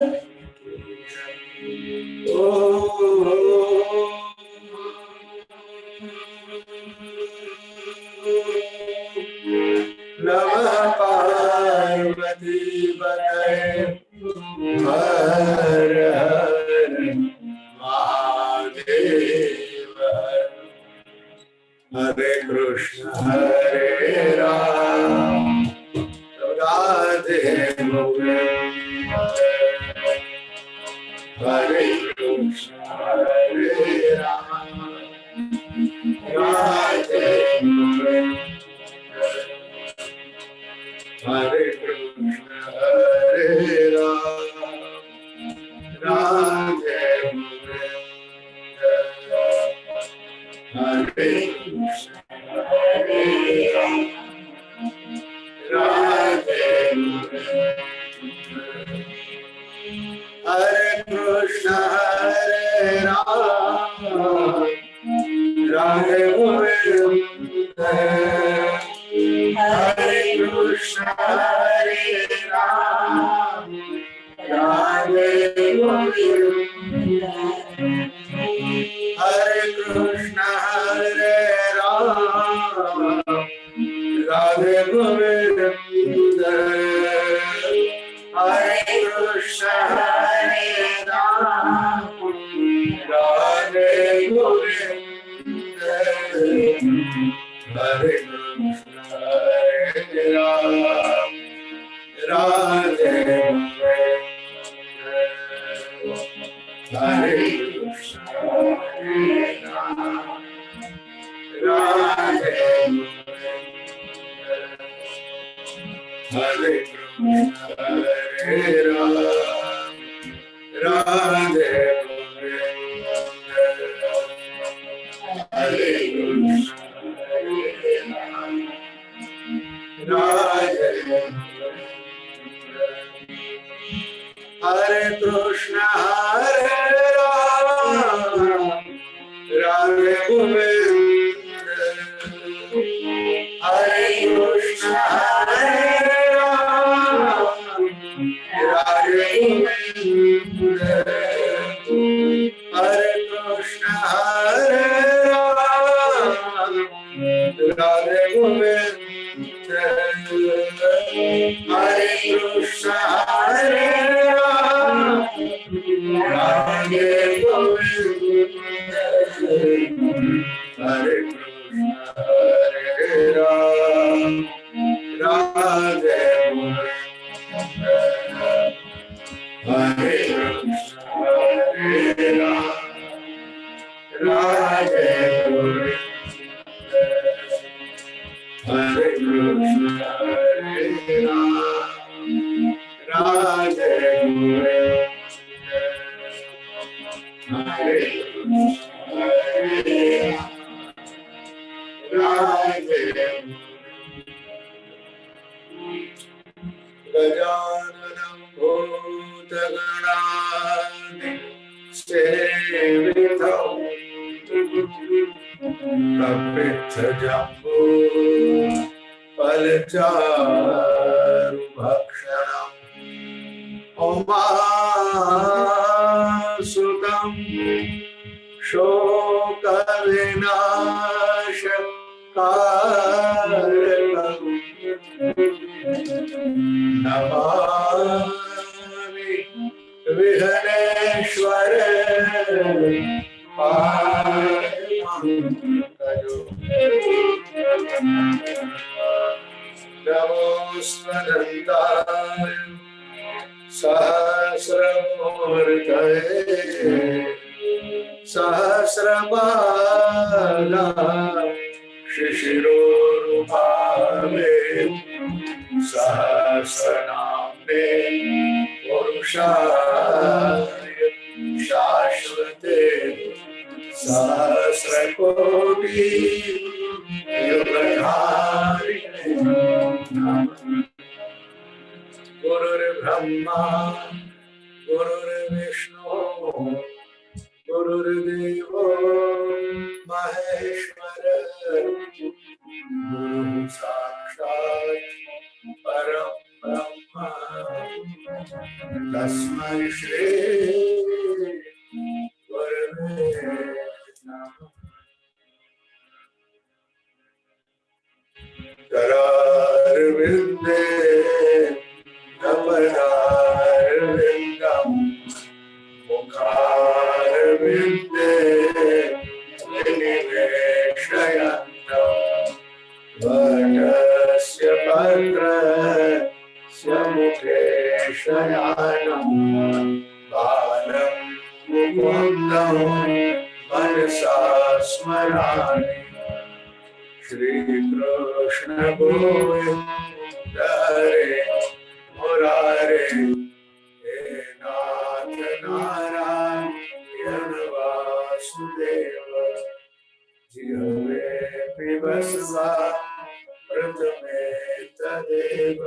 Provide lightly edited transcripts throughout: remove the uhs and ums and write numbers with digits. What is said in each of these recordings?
नमः पार्वती पतये हर हर महादेव। हरे कृष्ण हरे राम राधे गोविंद। हरे कृष्ण हरे राम राधे गोविंद। हरे कृष्ण हरे राम राधे गोविंद। हरे कृष्ण हरे राम राधे गोविंद। हरे कृष्ण हरे राम राधे गोविंद। हरे कृष्ण हरे राम राधे गोविंद। हरे कृष्ण हरे राम राधे गोविंद। हरे कृष्ण हरे राम राधे गोविंद। हरे कृष्ण हरे राम राधे गोविंद। हरे कृष्ण हरे राम राधे गोविंद। हरे कृष्ण हरे राम राधे गोविंद। हरे कृष्ण हरे राम राधे गोविंद। हरे कृष्ण हरे राम राधे गोविंद। हरे कृष्ण हरे राम राधे गोविंद। हरे कृष्ण हरे राम राधे गोविंद। हरे कृष्ण हरे राम राधे गोविंद। हरे कृष्ण हरे राम राधे गोविंद। हरे कृष्ण हरे राम राधे गोविंद। हरे कृष्ण हरे राम राधे गोविंद। हरे कृष्ण हरे राधे गोविंद। गजाननं भूतगणाधिसेवितं कपित्थजम्बो फलचारुभक्षणम् उमासुतं शोकविनाशकारकम् नमामि विघ्नेश्वर नमोऽस्मदन्ताय सहस्रमूर्तये सहस्रबाला शिशिरोरुभावे सहस्रनाम्ने पुरुषाय शाश्वते सहस्रकोटि युगधारिणे गुरुर्ब्रह्मा गुरुर्विष्णु गुरुर्देवो महेश्वर गुरु साक्षात् परम ब्रह्म तस्मै श्री गुरवे नमः। करारविन्दे कमलारविन्दम् मुखारविन्दे विनिवेशयन्तम् वटस्य पत्रस्य मुखे शयानम् बालं मुकुन्दं मनसा स्मरामि। श्रीकृष्ण गोविन्द हरे मुरारे हे नाथ नारायण वासुदेव जिह्वे पिबस्वा प्रथमे तदेव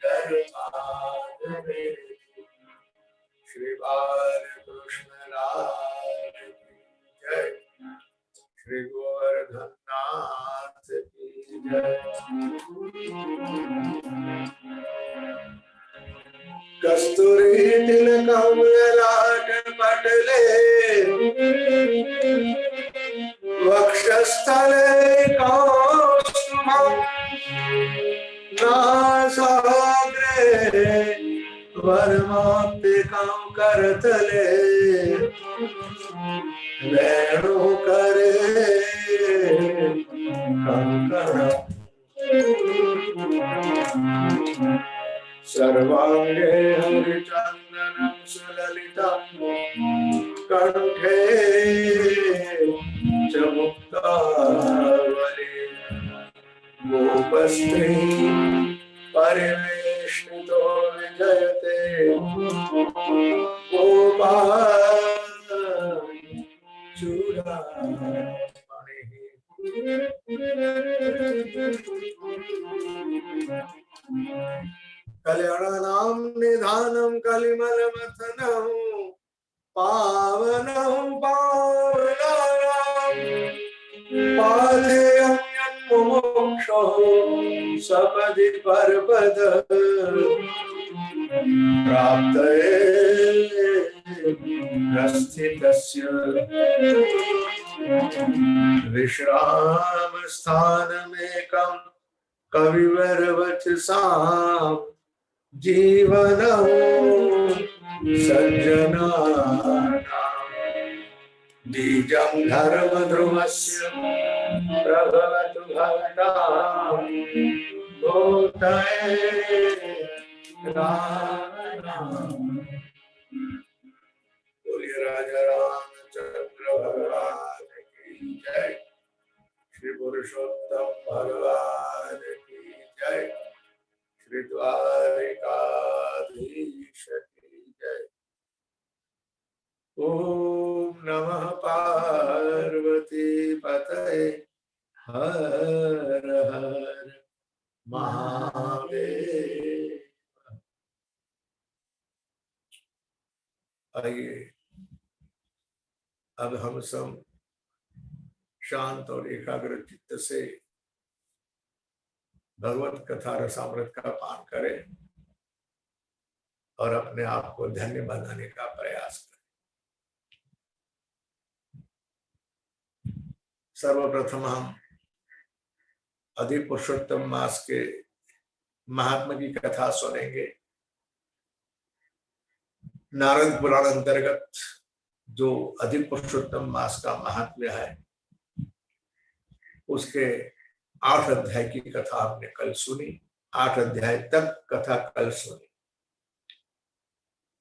धर्मादमे। श्री बालकृष्ण लाल की जय। श्री गोवर्धन नाथ की जय। कस्तूरी तिलकम ललाट पटले वक्षस्थले कौस्तुभम् नासाग्रे वरमाप्तिकं करतले वेणुकरे कंकणम् सर्वांगे हरिचंदनं सुललितं कंठे च मुक्तावली गोपस्त्री परिवेष्टितो विजयते गोपालचूडामणिः। कल्याणानां निधानं कलिमलमथनं पावनं पावनानां पाथेयं यन्मुमुक्षुः सपदि परपद प्राप्तये प्रस्थितस्य विश्रामस्थानमेकं कविवरवचसाम् जीवनं सज्जनानां बीजं धर्मध्रुवस्य प्रभवतु भवतां भूतये बोलिए राजा रामचंद्र भगवान की जय। श्री पुरुषोत्तम भगवान की जय। श्री द्वारिकाधीश की जय। ओम नमः पार्वती पतये हर हर महादेव। आइए अब हम सब शांत और एकाग्र चित्त से भगवत कथा रसामृत का पान करें और अपने आप को धन्य बनाने का प्रयास करें। सर्वप्रथम हम अधिक पुरुषोत्तम मास के महात्मा की कथा सुनेंगे। नारद पुराण अंतर्गत जो अधिक पुरुषोत्तम मास का महात्म्य है उसके 8 अध्याय की कथा आपने कल सुनी। 8 अध्याय तक कथा कल सुनी।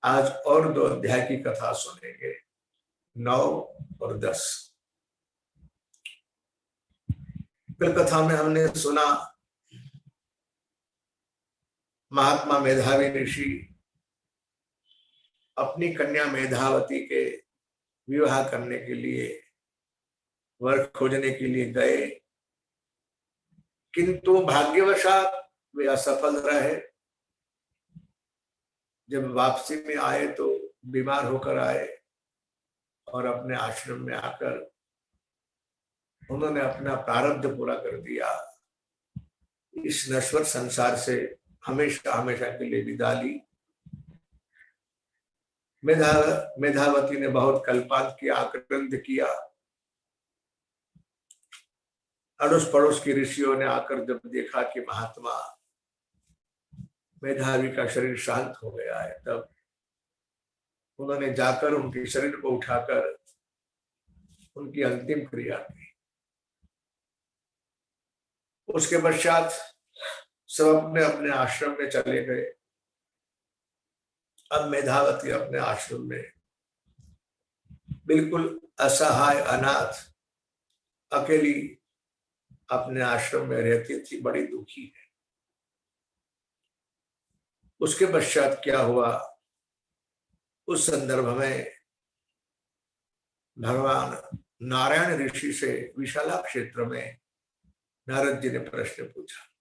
आज और 2 अध्याय की कथा सुनेंगे, 9 और 10। कल कथा में हमने सुना महात्मा मेधावी ऋषि अपनी कन्या मेधावती के विवाह करने के लिए वर खोजने के लिए गए, किंतु भाग्यवशात वे असफल रहे। जब वापसी में आए तो बीमार होकर आए और अपने आश्रम में आकर उन्होंने अपना प्रारब्ध पूरा कर दिया। इस नश्वर संसार से हमेशा हमेशा के लिए विदा ली। मेधावती ने बहुत कल्पांत किया, आक्रंद किया। अड़ोस पड़ोस के ऋषियों ने आकर जब देखा कि महात्मा मेधावी का शरीर शांत हो गया है, तब उन्होंने जाकर उनके शरीर को उठाकर उनकी अंतिम क्रिया की। उसके पश्चात सब अपने अपने आश्रम में चले गए। अब मेधावती अपने आश्रम में बिल्कुल असहाय, अनाथ, अकेली अपने आश्रम में रहती थी, बड़ी दुखी है। उसके पश्चात क्या हुआ, उस संदर्भ में भगवान नारायण ऋषि से विशाला क्षेत्र में नारद जी ने प्रश्न पूछा।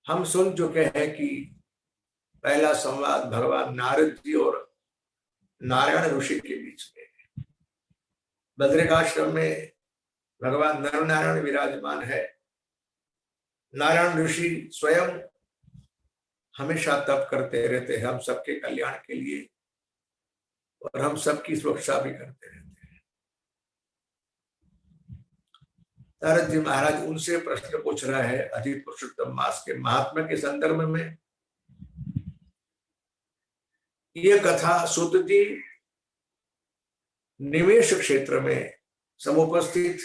हम सुन चुके हैं कि पहला संवाद भगवान नारद जी और नारायण ऋषि के बीच में। बद्रिकाश्रम में भगवान नर नारायण विराजमान है। नारायण ऋषि स्वयं हमेशा तप करते रहते हैं हम सबके कल्याण के लिए, और हम सबकी सुरक्षा भी करते रहते हैं। नारद जी महाराज उनसे प्रश्न पूछ रहा है अधिक पुरुषोत्तम मास के महात्मा के संदर्भ में। ये कथा सूत जी निवेश क्षेत्र में समुपस्थित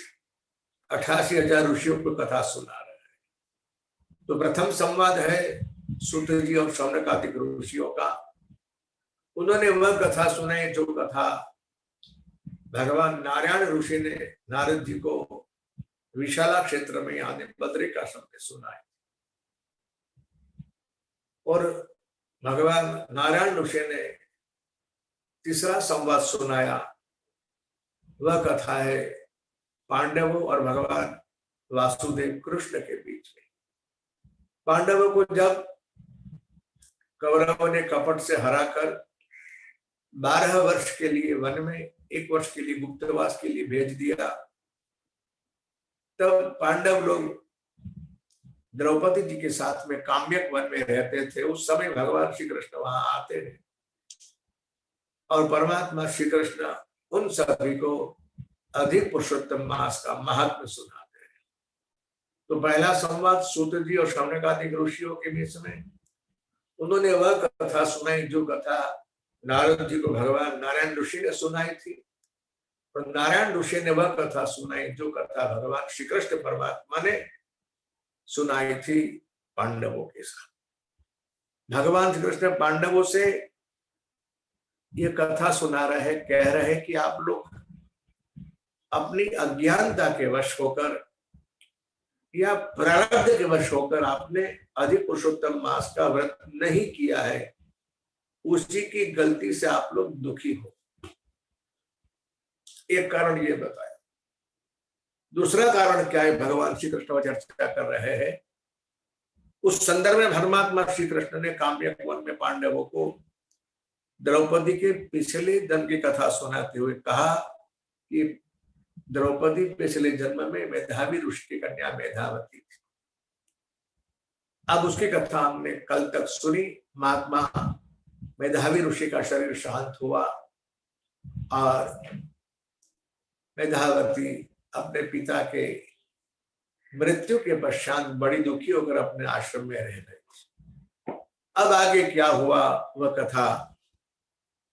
88,000 ऋषियों को कथा सुना रहे हैं। तो प्रथम संवाद है सूत जी और शौनकादिक ऋषियों का। उन्होंने वह कथा सुनाई जो कथा भगवान नारायण ऋषि ने नारद जी को विशाला क्षेत्र में आने बद्रिकाश्रम में सुनाई। और भगवान नारायण ऋषि ने तीसरा संवाद सुनाया। वह कथा है पांडवों और भगवान वासुदेव कृष्ण के बीच में। पांडवों को जब कौरवों ने कपट से हराकर 12 वर्ष के लिए वन में, 1 वर्ष के लिए गुप्तवास के लिए भेज दिया, तब पांडव लोग द्रौपदी जी के साथ में काम्यक वन में रहते थे। उस समय भगवान श्री कृष्ण वहां आते हैं और परमात्मा श्री कृष्ण उन सभी को अधिक पुरुषोत्तम मास का महात्म्य सुनाते हैं। तो पहला संवाद सूत जी और शौनकादिक ऋषियों के बीच में उन्होंने वह कथा सुनाई जो कथा नारद जी को भगवान नारायण ऋषि ने सुनाई थी, और नारायण ऋषि ने वह कथा सुनाई जो कथा भगवान श्री कृष्ण परमात्मा ने सुनाई थी पांडवों के साथ। भगवान श्री कृष्ण पांडवों से ये कथा सुना रहे, कह रहे कि आप लोग अपनी अज्ञानता के वश होकर या प्रारब्ध के वश होकर आपने अधिक पुरुषोत्तम मास का व्रत नहीं किया है, उसी की गलती से आप लोग दुखी हो। एक कारण ये बताया। दूसरा कारण क्या है, भगवान श्री कृष्ण चर्चा कर रहे हैं। उस संदर्भ में परमात्मा श्री कृष्ण ने काम्यक वन में पांडवों को द्रौपदी के पिछले जन्म की कथा सुनाते हुए कहा कि द्रौपदी पिछले जन्म में मेधावी ऋषि की कन्या मेधावती थी। अब उसकी कथा हमने कल तक सुनी। महात्मा मेधावी ऋषि का शरीर शांत हुआ और मेधावती अपने पिता के मृत्यु के पश्चात बड़ी दुखी होकर अपने आश्रम में रह गई। अब आगे क्या हुआ वह कथा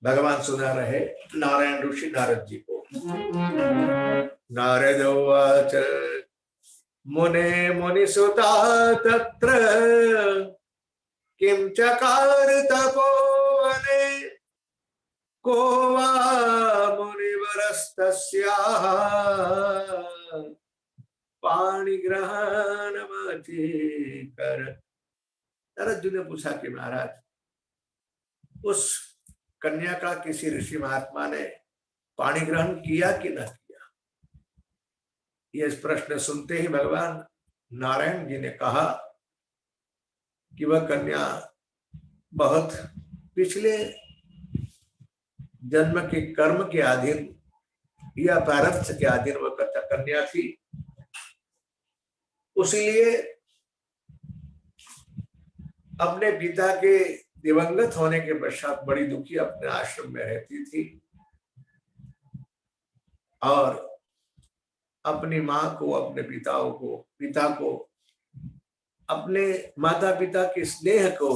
भगवान सुना रहे नारायण ऋषि नारद जी को। नारद उवाच मुने मुनिसुता तत्र किं चकार तपोवने को वा मुनिवरस्तस्याः पाणिग्रहणमधिकर। नारद जी ने पूछा कि महाराज उस कन्या का किसी ऋषि महात्मा ने पाणी ग्रहण किया कि न किया? ये प्रश्न सुनते ही भगवान नारायण जी ने कहा कि वह कन्या बहुत पिछले जन्म के कर्म के अधीन या प्रारब्ध के अधीन वह कन्या थी, उसलिए अपने पिता के दिवंगत होने के पश्चात बड़ी दुखी अपने आश्रम में रहती थी और अपनी माँ को, अपने पिता को अपने माता पिता के स्नेह को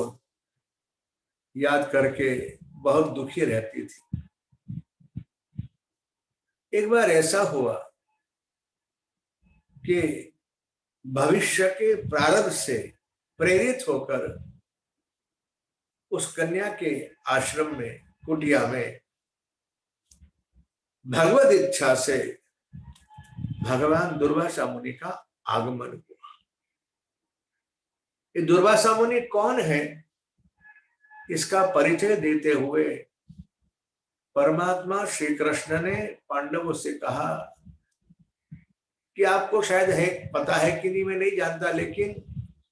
याद करके बहुत दुखी रहती थी। एक बार ऐसा हुआ कि भविष्य के प्रारब्ध से प्रेरित होकर उस कन्या के आश्रम में, कुटिया में भगवत इच्छा से भगवान दुर्वासा मुनि का आगमन हुआ। ये दुर्वासा मुनि कौन है, इसका परिचय देते हुए परमात्मा श्री कृष्ण ने पांडवों से कहा कि आपको शायद है, पता है कि नहीं मैं नहीं जानता, लेकिन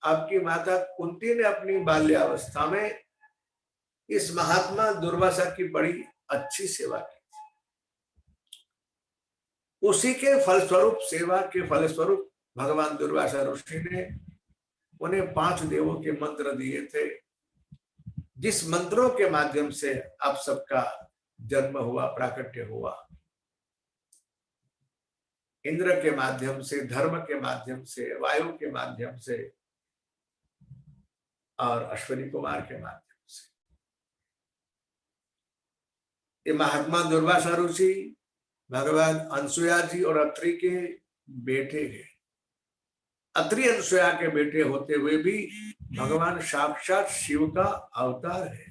आपकी माता कुंती ने अपनी बाल्यावस्था में इस महात्मा दुर्वासा की बड़ी अच्छी सेवा की। उसी के फलस्वरूप, सेवा के फलस्वरूप भगवान दुर्वासा ऋषि ने उन्हें 5 देवों के मंत्र दिए थे, जिस मंत्रों के माध्यम से आप सबका जन्म हुआ, प्राकट्य हुआ। इंद्र के माध्यम से, धर्म के माध्यम से, वायु के माध्यम से और अश्विनी कुमार के माध्यम से। ये महात्मा दुर्वासा ऋषि भगवान अनसुया जी और अत्रि के बेटे हैं। अत्रि अनसुया के बेटे होते हुए भी भगवान साक्षात शिव का अवतार है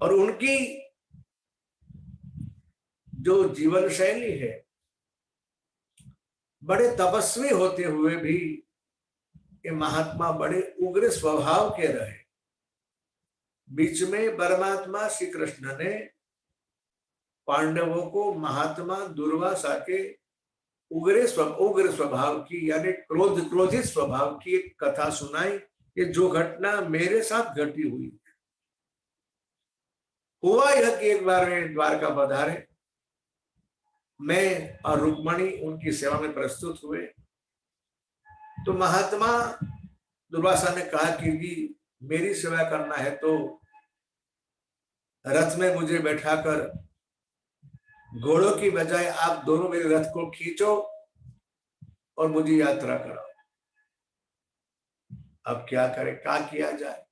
और उनकी जो जीवन शैली है, बड़े तपस्वी होते हुए भी ये महात्मा बड़े उग्र स्वभाव के रहे। बीच में परमात्मा श्री कृष्ण ने पांडवों को महात्मा दुर्वासा के उग्र स्वभाव की, यानी क्रोधित स्वभाव की एक कथा सुनाई कि जो घटना मेरे साथ घटी हुई। हुआ यह कि एक बार वे द्वारका पधारे, मैं और रुक्मणी उनकी सेवा में प्रस्तुत हुए। तो महात्मा दुर्वासा ने कहा कि मेरी सेवा करना है तो रथ में मुझे बैठाकर घोड़ों की बजाय आप दोनों मेरे रथ को खींचो और मुझे यात्रा कराओ। अब क्या करें, क्या किया जाए।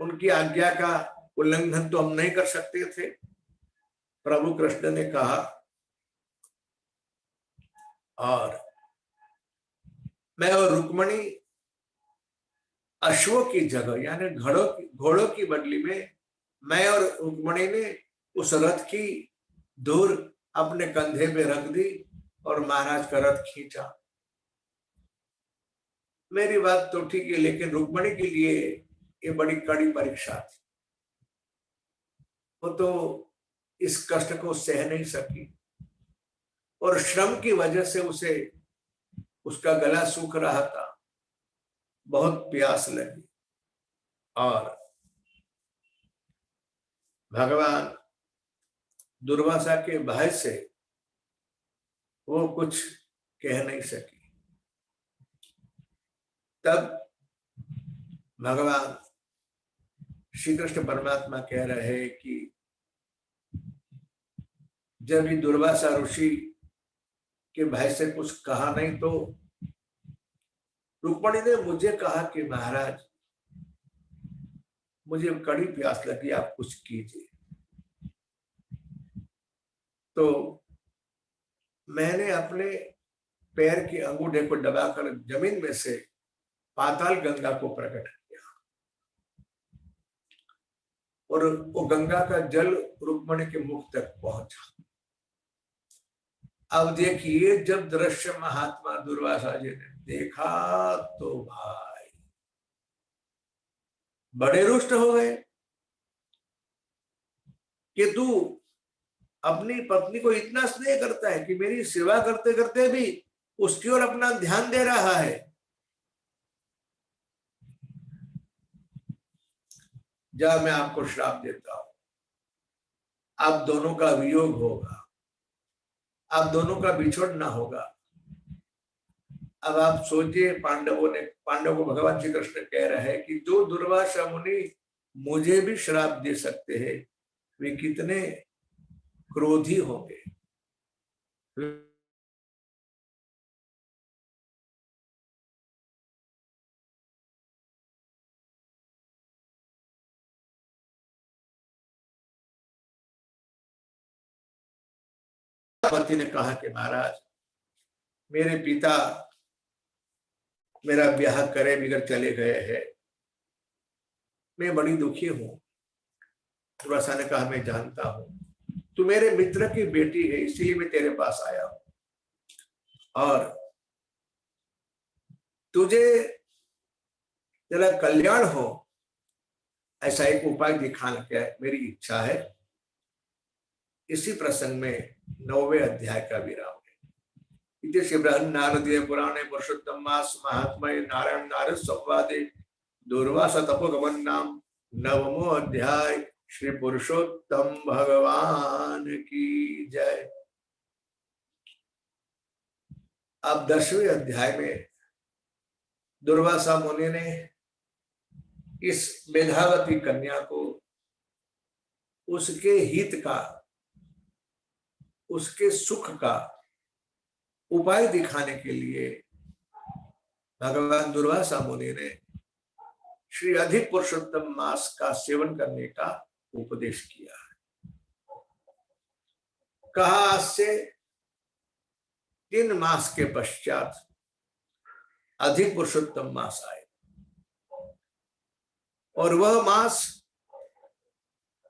उनकी आज्ञा का उल्लंघन तो हम नहीं कर सकते थे। प्रभु कृष्ण ने कहा और मैं और रुक्मणी अश्वों की जगह, यानी घोड़ों की बदली में मैं और रुक्मणी ने उस रथ की धूर अपने कंधे पे रख दी और महाराज का रथ खींचा। मेरी बात तो ठीक है, लेकिन रुक्मणी के लिए ये बड़ी कड़ी परीक्षा थी। वो तो इस कष्ट को सह नहीं सकी और श्रम की वजह से उसे, उसका गला सूख रहा था, बहुत प्यास लगी और भगवान दुर्वासा के भय से वो कुछ कह नहीं सकी। तब भगवान श्री कृष्ण परमात्मा कह रहे हैं कि जब ये दुर्वासा ऋषि के भय से कुछ कहा नहीं, तो रुक्मणी ने मुझे कहा कि महाराज मुझे कड़ी प्यास लगी, आप कुछ कीजिए। तो मैंने अपने पैर के अंगूठे को दबाकर जमीन में से पाताल गंगा को प्रकट किया और वो गंगा का जल रुक्मणी के मुख तक पहुंचा। अब देखिए, जब दृश्य महात्मा दुर्वासा जी ने देखा तो भाई बड़े रुष्ट हो गए कि तू अपनी पत्नी को इतना स्नेह करता है कि मेरी सेवा करते करते भी उसकी ओर अपना ध्यान दे रहा है। जब मैं आपको श्राप देता हूं, आप दोनों का वियोग होगा, आप दोनों का बिछोड़ना होगा, अब आप सोचिए, पांडवों को भगवान श्री कृष्ण कह रहे हैं कि जो दुर्वासा मुनि मुझे भी श्राप दे सकते हैं, वे कितने क्रोधी होंगे। पति ने कहा कि महाराज, मेरे पिता मेरा ब्याह करे बिगड़ चले गए हैं, मैं बड़ी दुखी हूं। दुर्वासा ने कहा, मैं जानता हूं, तू मेरे मित्र की बेटी है, इसलिए मैं तेरे पास आया हूं, और तुझे तेरा कल्याण हो ऐसा एक उपाय दिखाना क्या मेरी इच्छा है। इसी प्रसंग में 9वें अध्याय का विराम है। इति श्री बृहन्नारदीय पुराणे पुरुषोत्तम मास महात्म्ये नारायण नारद संवादे दुर्वासा तपोगमन नाम 9वां अध्याय। श्री पुरुषोत्तम भगवान की जय। अब 10वें अध्याय में दुर्वासा मुनि ने इस मेधावती कन्या को उसके हित का, उसके सुख का उपाय दिखाने के लिए भगवान दुर्वासा मुनि ने श्री अधिक पुरुषोत्तम मास का सेवन करने का उपदेश किया। कहा, आज से 3 मास के पश्चात अधिक पुरुषोत्तम मास आए, और वह मास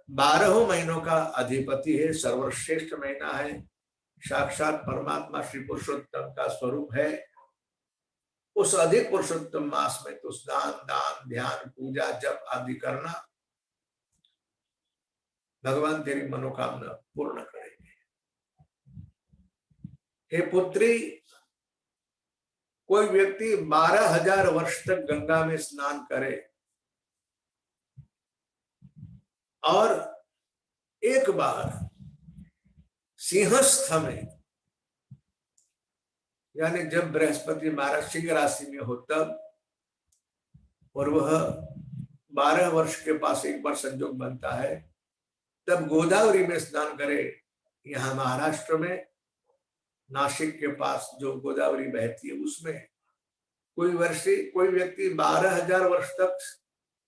12 महीनों का अधिपति है, सर्वश्रेष्ठ महीना है, साक्षात परमात्मा श्री पुरुषोत्तम का स्वरूप है। उस अधिक पुरुषोत्तम मास में तो स्नान, दान, ध्यान, पूजा, जप आदि करना, भगवान तेरी मनोकामना पूर्ण करेंगे। हे पुत्री, कोई व्यक्ति 12,000 वर्ष तक गंगा में स्नान करे और एक बार सिंहस्थ में, यानी जब बृहस्पति महाराज सिंह राशि में हो तब, और वह 12 वर्ष के पास एक बार संयोग बनता है, तब गोदावरी में स्नान करे। यहाँ महाराष्ट्र में नासिक के पास जो गोदावरी बहती है उसमें कोई व्यक्ति 12,000 वर्ष तक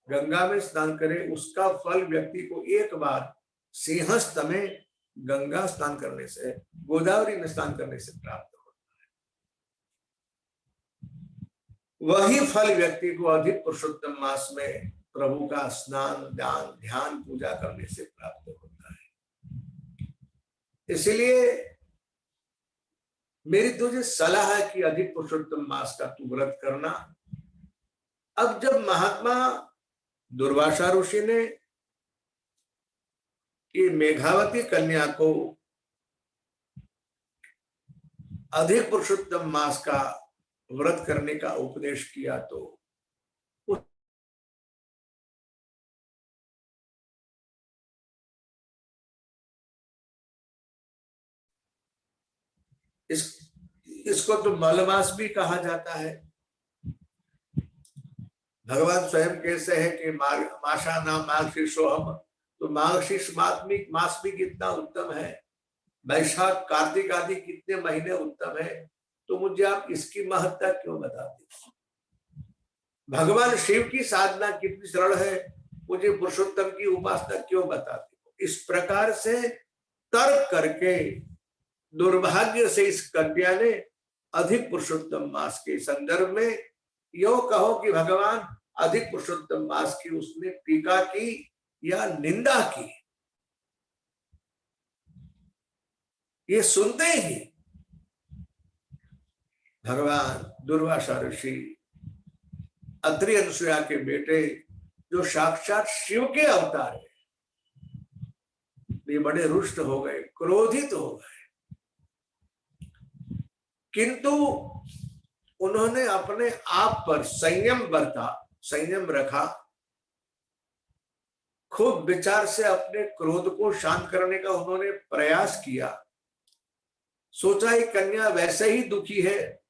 गंगा में स्नान करे, उसका फल व्यक्ति को एक बार सिंहस्थ में गंगा स्नान करने से, गोदावरी में स्नान करने से प्राप्त होता है। वही फल व्यक्ति को अधिक पुरुषोत्तम मास में प्रभु का स्नान, दान, ध्यान, पूजा करने से प्राप्त होता है। इसलिए मेरी तुझे सलाह है कि अधिक पुरुषोत्तम मास का तू व्रत करना। अब जब महात्मा दुर्वासा ऋषि ने कि मेघावती कन्या को अधिक पुरुषोत्तम मास का व्रत करने का उपदेश किया, तो इसको तो मलमास भी कहा जाता है। भगवान स्वयं कैसे है कि माशा नाम मार्गशीर्षोहम, तो मार्गशीर्ष मास भी कितना उत्तम है, वैशाख कार्तिक आदि कितने महीने उत्तम है, तो मुझे आप इसकी महत्ता क्यों बताते? भगवान शिव की साधना कितनी सरल है, मुझे पुरुषोत्तम की उपासना क्यों बताते? इस प्रकार से तर्क करके दुर्भाग्य से इस कन्या ने अधिक पुरुषोत्तम मास के संदर्भ में यो कहो कि भगवान अधिक पुरुषोत्तम मास की उसने टीका की या निंदा की, ये सुनते ही भगवान दुर्वासा ऋषि अत्रि अनुसुया के बेटे, जो साक्षात शिव के अवतार है, ये बड़े रुष्ट हो गए, क्रोधित हो गए। किंतु उन्होंने अपने आप पर संयम रखा, खूब विचार से अपने क्रोध को शांत करने का उन्होंने प्रयास किया। सोचा ही कन्या वैसे ही दुखी है,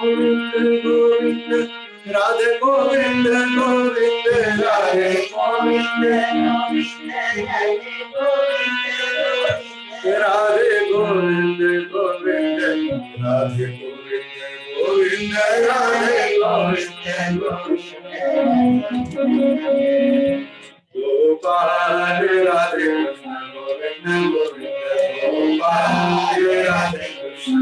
गोविंद गोविंद राधे गोविंद गोविंद राधे गोविंद राधे गोविंद गोविंद राधे गोविंद गोविंद राधे गोविंद गोपाल राधे कृष्ण गोविंद गोविंद गोपाल राधे कृष्ण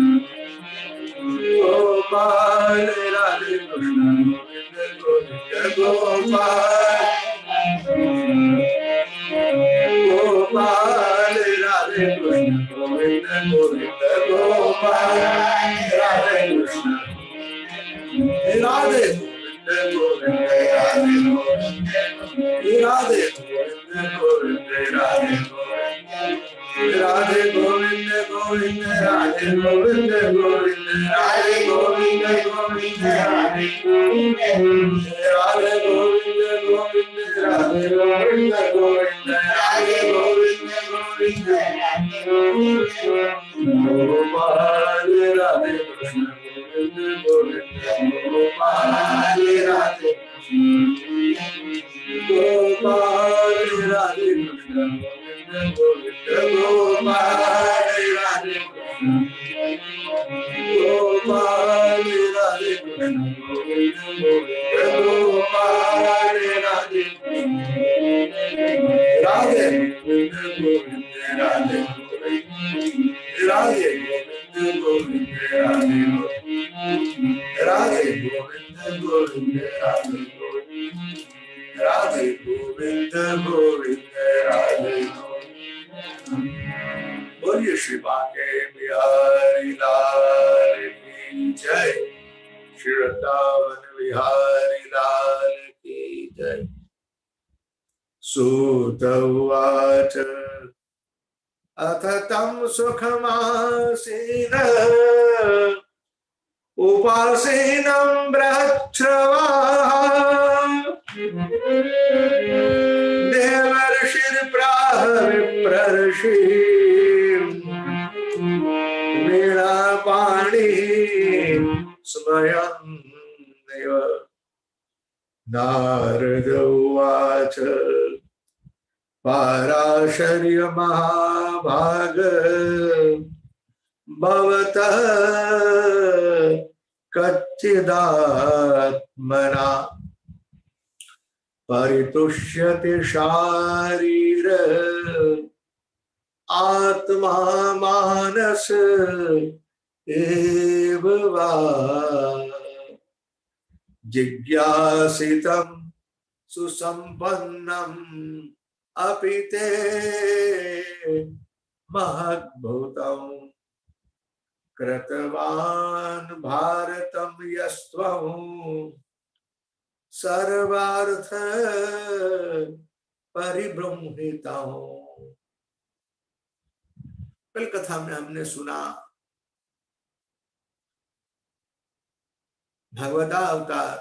गोपाल राधे कृष्ण गोविंद गोविंद गोपाल राधे कृष्ण गोविंद गोविंद गोपाल राधे कृष्ण राधे गोविंद गोविंद राधे गोविंद राधे राधे गोविंद गोविंद राधे गोविंद गोविंद राधे गोविंद गोविंद राधे राधे गोविंद गोविंद राधे गोविंद गोविंद राधे गोविंद गोविंद गोपाल राधे कृष्ण गोविंद गोविंद गोपाल राधे गोपाल राधे कृष्ण गोविंद गोपाल राधे गोपाल राधे कृष्ण गोविंद गोपाल राधे राधे गोविंद राधे राधे गोविंद गोविंद राधे राधे गोविंद गोविंद राधे राधे गोविंद गोविंद राधे बोलिए श्री बांके बिहारी लाल की जय, श्री वृंदावन बिहारी लाल की जय। सूत उवाच अथ तं सुखमासीन उपासीनं बृहच्छ्रवाः देवर्षिर्प्राह विप्रर्षि वीणापाणि स्मयन्नेव। नारद उवाच पाराशर्य महाभाग भवतः कच्चिदात्मना परितुष्यति शारीर आत्मा मानस एव वा। जिज्ञासितं सुसंपन्नम् अपि ते महद्भूतं कृतवान् भारतं यस्त्वं सर्वार्थ परिब्रह्मितम्। कल कथा में हमने सुना भगवतावतार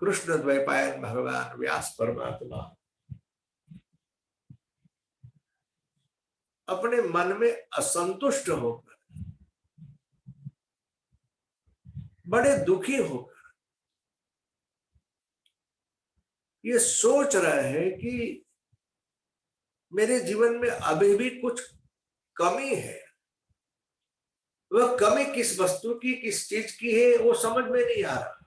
कृष्ण द्वैपायन भगवान व्यास परमात्मा अपने मन में असंतुष्ट होकर, बड़े दुखी होकर ये सोच रहे हैं कि मेरे जीवन में अभी भी कुछ कमी है। वह कमी किस वस्तु की, किस चीज की है, वो समझ में नहीं आ रहा।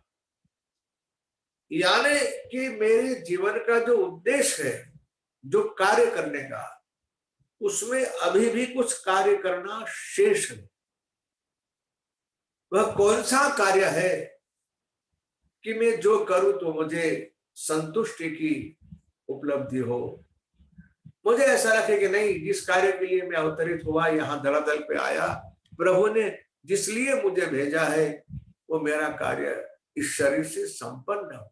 यानी कि मेरे जीवन का जो उद्देश्य है, जो कार्य करने का, उसमें अभी भी कुछ कार्य करना शेष है। वह कौन सा कार्य है कि मैं जो करूं तो मुझे संतुष्टि की उपलब्धि हो। मुझे ऐसा लगे कि नहीं, जिस कार्य के लिए मैं अवतरित हुआ, यहाँ धरातल पे आया, प्रभु ने जिस लिए मुझे भेजा है, वो मेरा कार्य इस शरीर से संपन्न हुआ।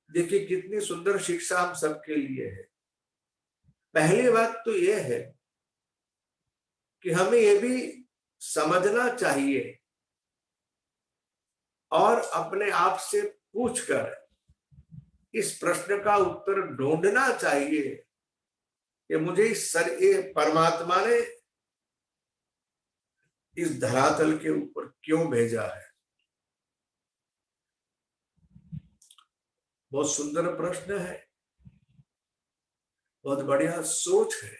देखिए कितनी सुंदर शिक्षा हम सबके लिए है। पहली बात तो यह है कि हमें यह भी समझना चाहिए और अपने आप से पूछकर इस प्रश्न का उत्तर ढूंढना चाहिए कि मुझे ये परमात्मा ने इस धरातल के ऊपर क्यों भेजा है? बहुत सुंदर प्रश्न है, बहुत बढ़िया सोच है।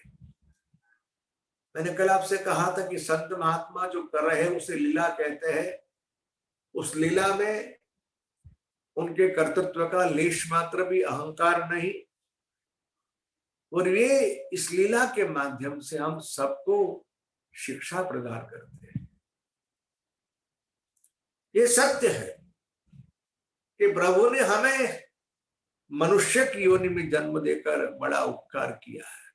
मैंने कल आपसे कहा था कि संत महात्मा जो कर रहे हैं उसे लीला कहते हैं। उस लीला में उनके कर्तृत्व का लेश मात्र भी अहंकार नहीं, और ये इस लीला के माध्यम से हम सबको शिक्षा प्रदान करते हैं। ये सत्य है कि प्रभु ने हमें मनुष्य की योनि में जन्म देकर बड़ा उपकार किया है।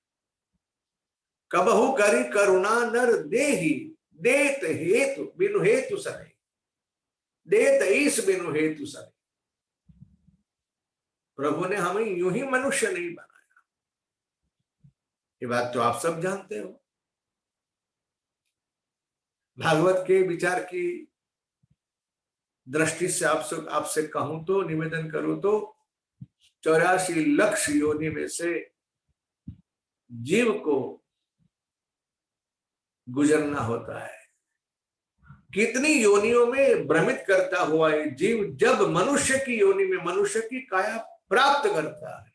कबहु करी करुणा नर देहि, देत हेतु बिनु हेतु सने, देत ईश बिनु हेतु सने। प्रभु ने हमें यूं ही मनुष्य नहीं बनाया, ये बात तो आप सब जानते हो। भागवत के विचार की दृष्टि से आपसे कहूं तो, निवेदन करूं तो 84 लाख योनि में से जीव को गुजरना होता है। कितनी योनियों में भ्रमित करता हुआ ये जीव जब मनुष्य की योनि में मनुष्य की काया प्राप्त करता है।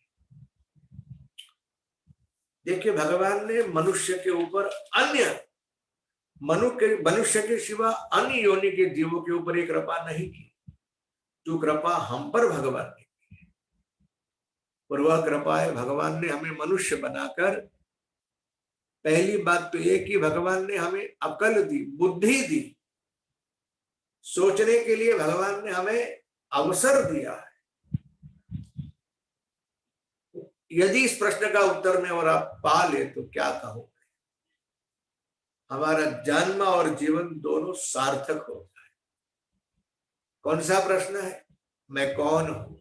देखिए, भगवान ने मनुष्य के ऊपर अन्य मनुष्य के सिवा अन्य योनि के जीवों के ऊपर एक कृपा नहीं की, जो कृपा हम पर भगवान ने की। और वह कृपा है, भगवान ने हमें मनुष्य बनाकर, पहली बात तो ये कि भगवान ने हमें अकल दी, बुद्धि दी, सोचने के लिए भगवान ने हमें अवसर दिया है। यदि इस प्रश्न का उत्तर में और आप पा ले तो क्या कहोगे? हमारा जन्म और जीवन दोनों सार्थक होता है। कौन सा प्रश्न है? मैं कौन हूं?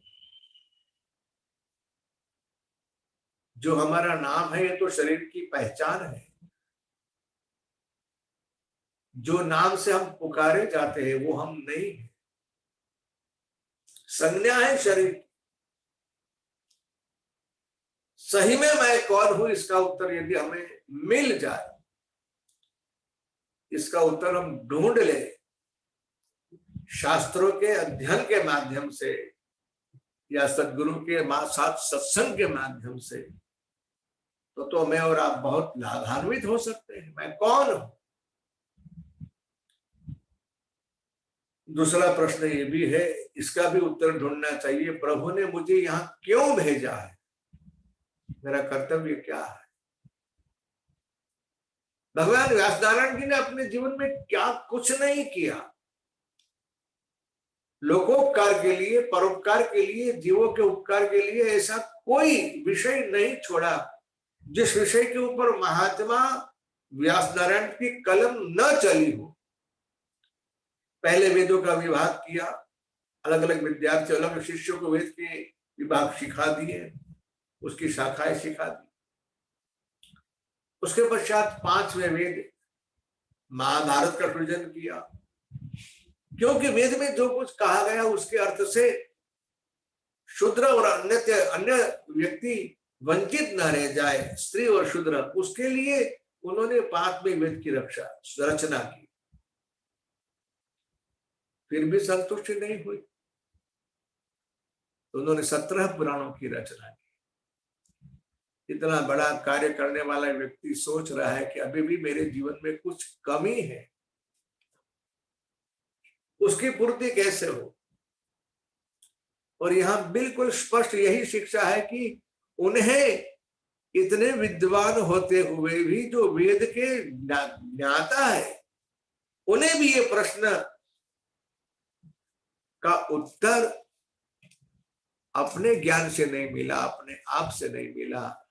जो हमारा नाम है ये तो शरीर की पहचान है। जो नाम से हम पुकारे जाते हैं वो हम नहीं है, संज्ञा है शरीर। सही में मैं कौन हूं, इसका उत्तर यदि हमें मिल जाए, इसका उत्तर हम ढूंढ ले शास्त्रों के अध्ययन के माध्यम से या सदगुरु के साथ सत्संग के माध्यम से, तो मैं और आप बहुत लाभान्वित हो सकते हैं। मैं कौन हूं? दूसरा प्रश्न ये भी है, इसका भी उत्तर ढूंढना चाहिए, प्रभु ने मुझे यहां क्यों भेजा है? मेरा कर्तव्य क्या है? भगवान व्यासनारायण जी ने अपने जीवन में क्या कुछ नहीं किया। लोकोपकार के लिए, परोपकार के लिए, जीवों के उपकार के लिए ऐसा कोई विषय नहीं छोड़ा जिस विषय के ऊपर महात्मा व्यासनारायण की कलम न चली हो। पहले वेदों का विभाग किया, अलग अलग विद्यार्थी, अलग शिष्यों को वेद के विभाग सिखा दिए, उसकी शाखाएं सिखा दी। उसके पश्चात 5वें वेद महाभारत का सृजन किया, क्योंकि वेद में जो कुछ कहा गया उसके अर्थ से शूद्र और अन्य व्यक्ति वंचित न रह जाए, स्त्री और शूद्र, उसके लिए उन्होंने 5वें वेद की रचना की। फिर भी संतुष्टि नहीं हुई तो उन्होंने 17 पुराणों की रचना की। इतना बड़ा कार्य करने वाला व्यक्ति सोच रहा है कि अभी भी मेरे जीवन में कुछ कमी है, उसकी पूर्ति कैसे हो? और यहां बिल्कुल स्पष्ट यही शिक्षा है कि उन्हें इतने विद्वान होते हुए भी जो वेद के ज्ञाता है, उन्हें भी ये प्रश्न का उत्तर अपने ज्ञान से नहीं मिला, अपने आप से नहीं मिला,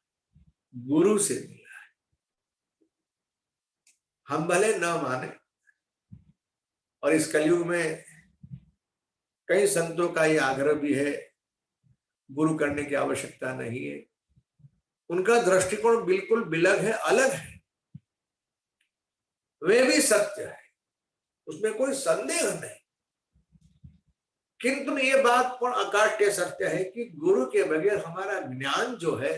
गुरु से मिला है। हम भले न माने, और इस कलयुग में कई संतों का ये आग्रह भी है, गुरु करने की आवश्यकता नहीं है। उनका दृष्टिकोण बिल्कुल बिलग है, अलग है, वे भी सत्य है, उसमें कोई संदेह नहीं। किंतु ये बात पर अकाट्य सत्य है कि गुरु के बगैर हमारा ज्ञान जो है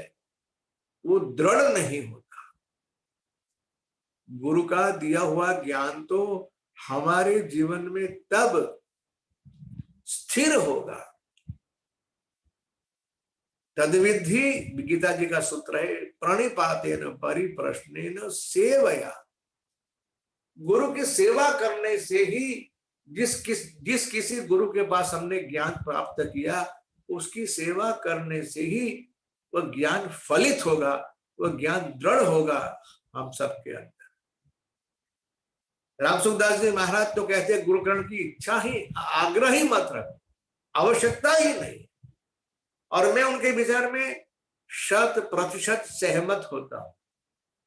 वो दृढ़ नहीं होता। गुरु का दिया हुआ ज्ञान तो हमारे जीवन में तब स्थिर होगा। तद्विधि गीता जी का सूत्र है, प्रणिपातेन परिप्रश्नेन सेवया। गुरु की सेवा करने से ही जिस किसी गुरु के पास हमने ज्ञान प्राप्त किया, उसकी सेवा करने से ही वह ज्ञान फलित होगा, वह ज्ञान दृढ़ होगा हम सबके अंदर। राम सुखदास जी महाराज तो कहते हैं गुरुकरण की इच्छा ही, आग्रह ही मत रख, आवश्यकता ही नहीं। और मैं उनके विचार में 100% सहमत होता हूं।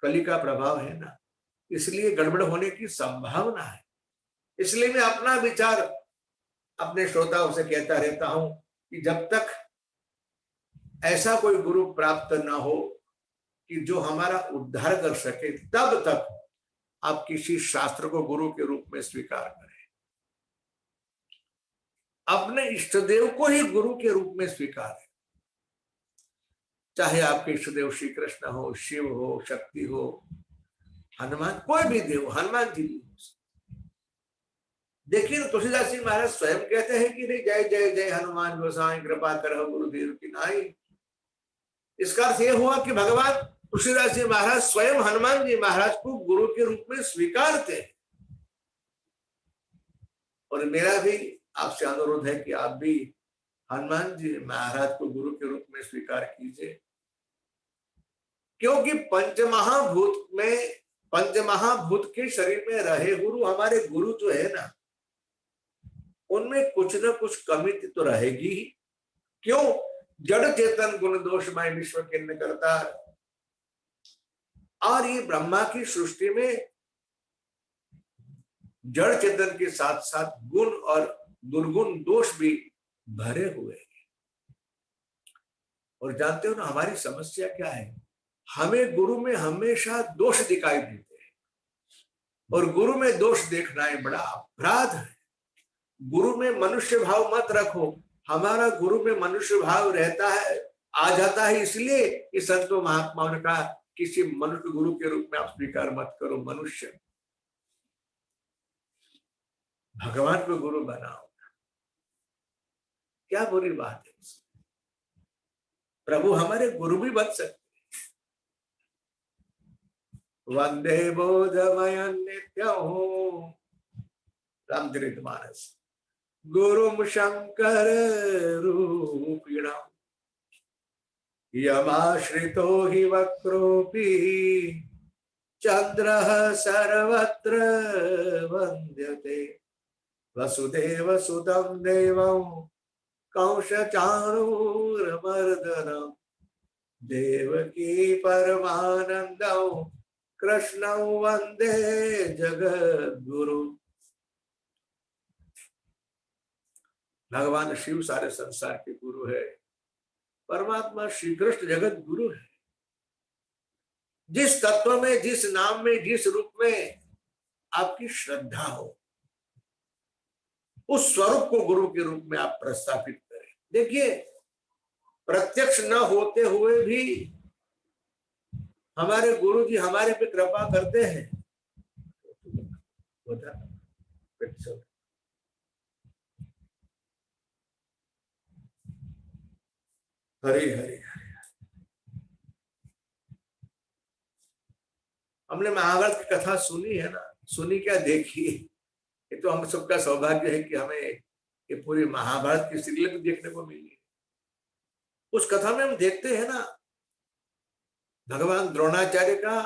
कली का प्रभाव है ना, इसलिए गड़बड़ होने की संभावना है। इसलिए मैं अपना विचार अपने श्रोताओं से कहता रहता हूं कि जब तक ऐसा कोई गुरु प्राप्त ना हो कि जो हमारा उद्धार कर सके, तब तक आप किसी शास्त्र को गुरु के रूप में स्वीकार करें। अपने इष्टदेव को ही गुरु के रूप में स्वीकार, चाहे आपके इष्टदेव श्री कृष्ण हो, शिव हो, शक्ति हो, हनुमान, कोई भी देव, हनुमान जी भी हो। देखिए तुलसीदास जी महाराज स्वयं कहते हैं कि नहीं, जय जय जय हनुमान गोसाई कृपा करहु गुरुदेव की नाई। इसका अर्थ यह हुआ कि भगवान तुलसीदास जी महाराज स्वयं हनुमान जी महाराज को गुरु के रूप में स्वीकारते हैं। और मेरा भी आपसे अनुरोध है कि आप भी हनुमान जी महाराज को गुरु के रूप में स्वीकार कीजिए, क्योंकि पंचमहाभूत के शरीर में रहे गुरु, हमारे गुरु जो है ना, उनमें कुछ न कुछ कमी तो रहेगी ही। क्यों? जड़ चेतन गुण दोषमय विश्व किन्न करता। और ये ब्रह्मा की सृष्टि में जड़ चेतन के साथ साथ गुण और दुर्गुण दोष भी भरे हुए हैं। और जानते हो ना हमारी समस्या क्या है? हमें गुरु में हमेशा दोष दिखाई देते हैं, और गुरु में दोष देखना एक बड़ा अपराध है। गुरु में मनुष्य भाव मत रखो। हमारा गुरु में मनुष्य भाव रहता है, आ जाता है, इसलिए इस संतों महात्माओं ने कहा किसी मनुष्य गुरु के रूप में आप स्वीकार मत करो। मनुष्य, भगवान को गुरु बनाओ, क्या बुरी बात है? प्रभु हमारे गुरु भी बन सकते। वंदे बोधमयं नित्यं रामचरितमानस गुरुं शंकर रूपिणं यमाश्रितो हि वक्रोऽपि चंद्रः सर्वत्र वन्द्यते वसुदेव सुतं देवं कंसचाणूरमर्दनं देवकी परमानन्दं कृष्णं वंदे जगद्गुरु। भगवान शिव सारे संसार के गुरु है, परमात्मा श्री कृष्ण जगत गुरु है। जिस तत्व में, जिस नाम में, जिस रूप में आपकी श्रद्धा हो, उस स्वरूप को गुरु के रूप में आप प्रस्थापित करें। देखिए, प्रत्यक्ष न होते हुए भी हमारे गुरु जी हमारे पे कृपा करते हैं। हरे हरे हरे। हमने महाभारत की कथा सुनी है ना, सुनी क्या, देखी। ये तो हम सबका सौभाग्य है कि हमें ये पूरी महाभारत की श्रीलंक देखने को मिली। उस कथा में हम देखते हैं ना, भगवान द्रोणाचार्य का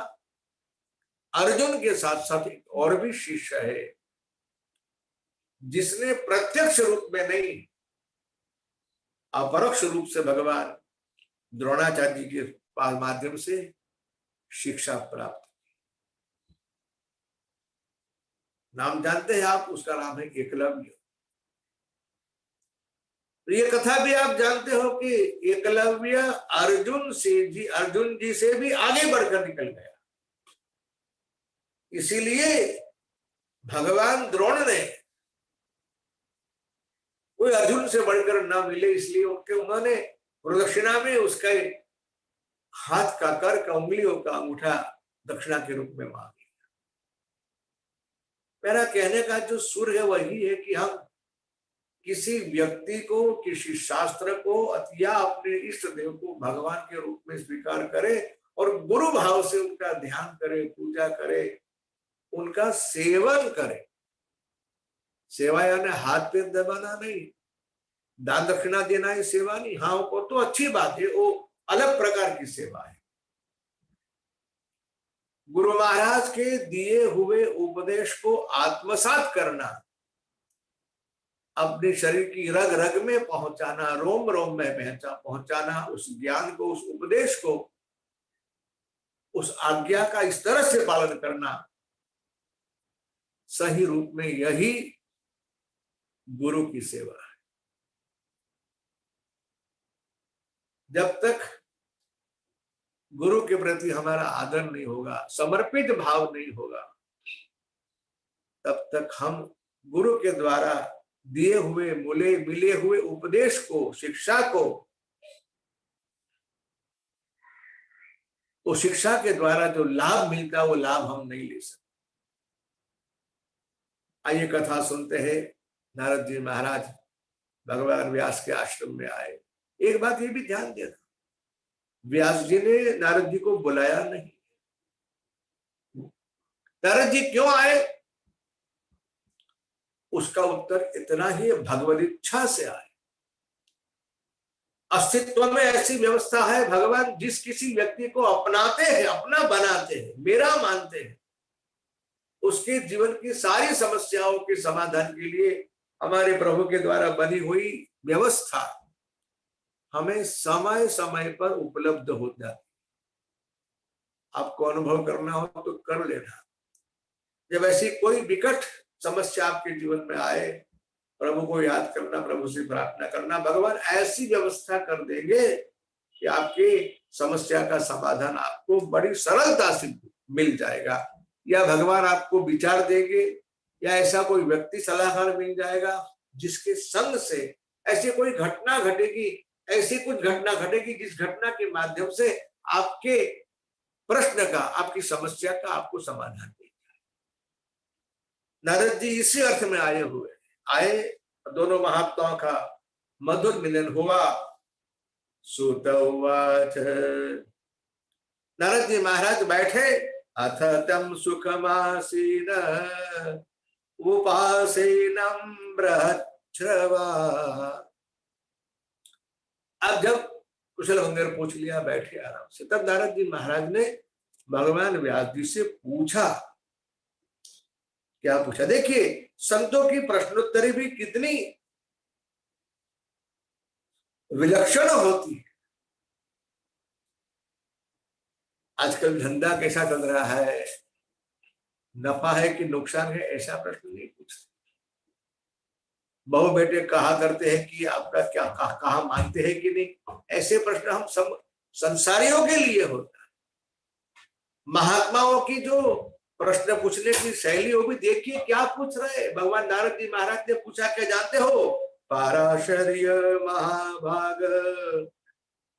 अर्जुन के साथ साथ एक और भी शिष्य है, जिसने प्रत्यक्ष रूप में नहीं, अपरोक्ष रूप से भगवान द्रोणाचार्य जी के माध्यम से शिक्षा प्राप्त। नाम जानते हैं आप, उसका नाम है एकलव्य। ये कथा भी आप जानते हो कि एकलव्य अर्जुन जी से भी आगे बढ़कर निकल गया। इसीलिए भगवान द्रोण ने, कोई अर्जुन से बढ़कर ना मिले, इसलिए उन्होंने प्रदक्षिणा में उसके हाथ का कर का, उंगलियों का अंगूठा दक्षिणा के रूप में मांगी। मेरा कहने का जो सुर है वही है कि हम किसी व्यक्ति को, किसी शास्त्र को या अपने इष्ट देव को भगवान के रूप में स्वीकार करें और गुरु भाव से उनका ध्यान करें, पूजा करें, उनका सेवन करें। सेवा यानी हाथ पैर दबाना नहीं, दान दक्षिणा देना ही सेवा नहीं। हाँ, वो तो अच्छी बात है, वो अलग प्रकार की सेवा है। गुरु महाराज के दिए हुए उपदेश को आत्मसात करना, अपने शरीर की रग रग में पहुंचाना, रोम रोम में पहुंचाना, उस ज्ञान को, उस उपदेश को, उस आज्ञा का इस तरह से पालन करना, सही रूप में यही गुरु की सेवा है। जब तक गुरु के प्रति हमारा आदर नहीं होगा, समर्पित भाव नहीं होगा, तब तक हम गुरु के द्वारा दिए हुए मिले हुए उपदेश को, शिक्षा को, तो शिक्षा के द्वारा जो लाभ मिलता है वो लाभ हम नहीं ले सकते। आइए कथा सुनते हैं। नारद जी महाराज भगवान व्यास के आश्रम में आए। एक बात ये भी ध्यान देना, व्यास जी ने नारद जी को बुलाया नहीं। नारद जी क्यों आए, उसका उत्तर इतना ही, भगवत इच्छा से आए। अस्तित्व में ऐसी व्यवस्था है, भगवान जिस किसी व्यक्ति को अपनाते हैं, अपना बनाते हैं, मेरा मानते हैं, उसके जीवन की सारी समस्याओं के समाधान के लिए हमारे प्रभु के द्वारा बनी हुई व्यवस्था हमें समय समय पर उपलब्ध हो जाती। आपको अनुभव करना हो तो कर लेना। जब ऐसी कोई विकट समस्या आपके जीवन में आए, प्रभु को याद करना, प्रभु से प्रार्थना करना, भगवान ऐसी व्यवस्था कर देंगे कि आपकी समस्या का समाधान आपको बड़ी सरलता से मिल जाएगा। या भगवान आपको विचार देंगे, या ऐसा कोई व्यक्ति सलाहकार मिल जाएगा जिसके संग से ऐसी कोई घटना घटेगी, ऐसी कुछ घटना घटेगी जिस घटना के माध्यम से आपके प्रश्न का, आपकी समस्या का आपको समाधान मिल जाए। नारद जी इसी अर्थ में आए हुए आए। दोनों महात्माओं का मधुर मिलन हुआ। सुत उवाच, नारद जी महाराज बैठे। अथ तम सुखमासीन उपासीनम बृहच्छ्रवा। अब जब कुशल मंगल पूछ लिया, बैठे आराम से, तब नारद जी महाराज ने भगवान व्यास जी से पूछा। क्या पूछा? देखिए, संतों की प्रश्नोत्तरी भी कितनी विलक्षण होती है। आजकल धंधा कैसा चल रहा है, नफा है कि नुकसान है, ऐसा प्रश्न नहीं पूछते। बहु बेटे कहा करते हैं कि आपका क्या कहा मानते हैं कि नहीं, ऐसे प्रश्न हम सब संसारियों के लिए होता है। महात्माओं की जो प्रश्न पूछने की शैली हो भी देखिए क्या पूछ रहे। भगवान नारद जी महाराज ने पूछा, क्या जानते हो? पाराशर्य महाभाग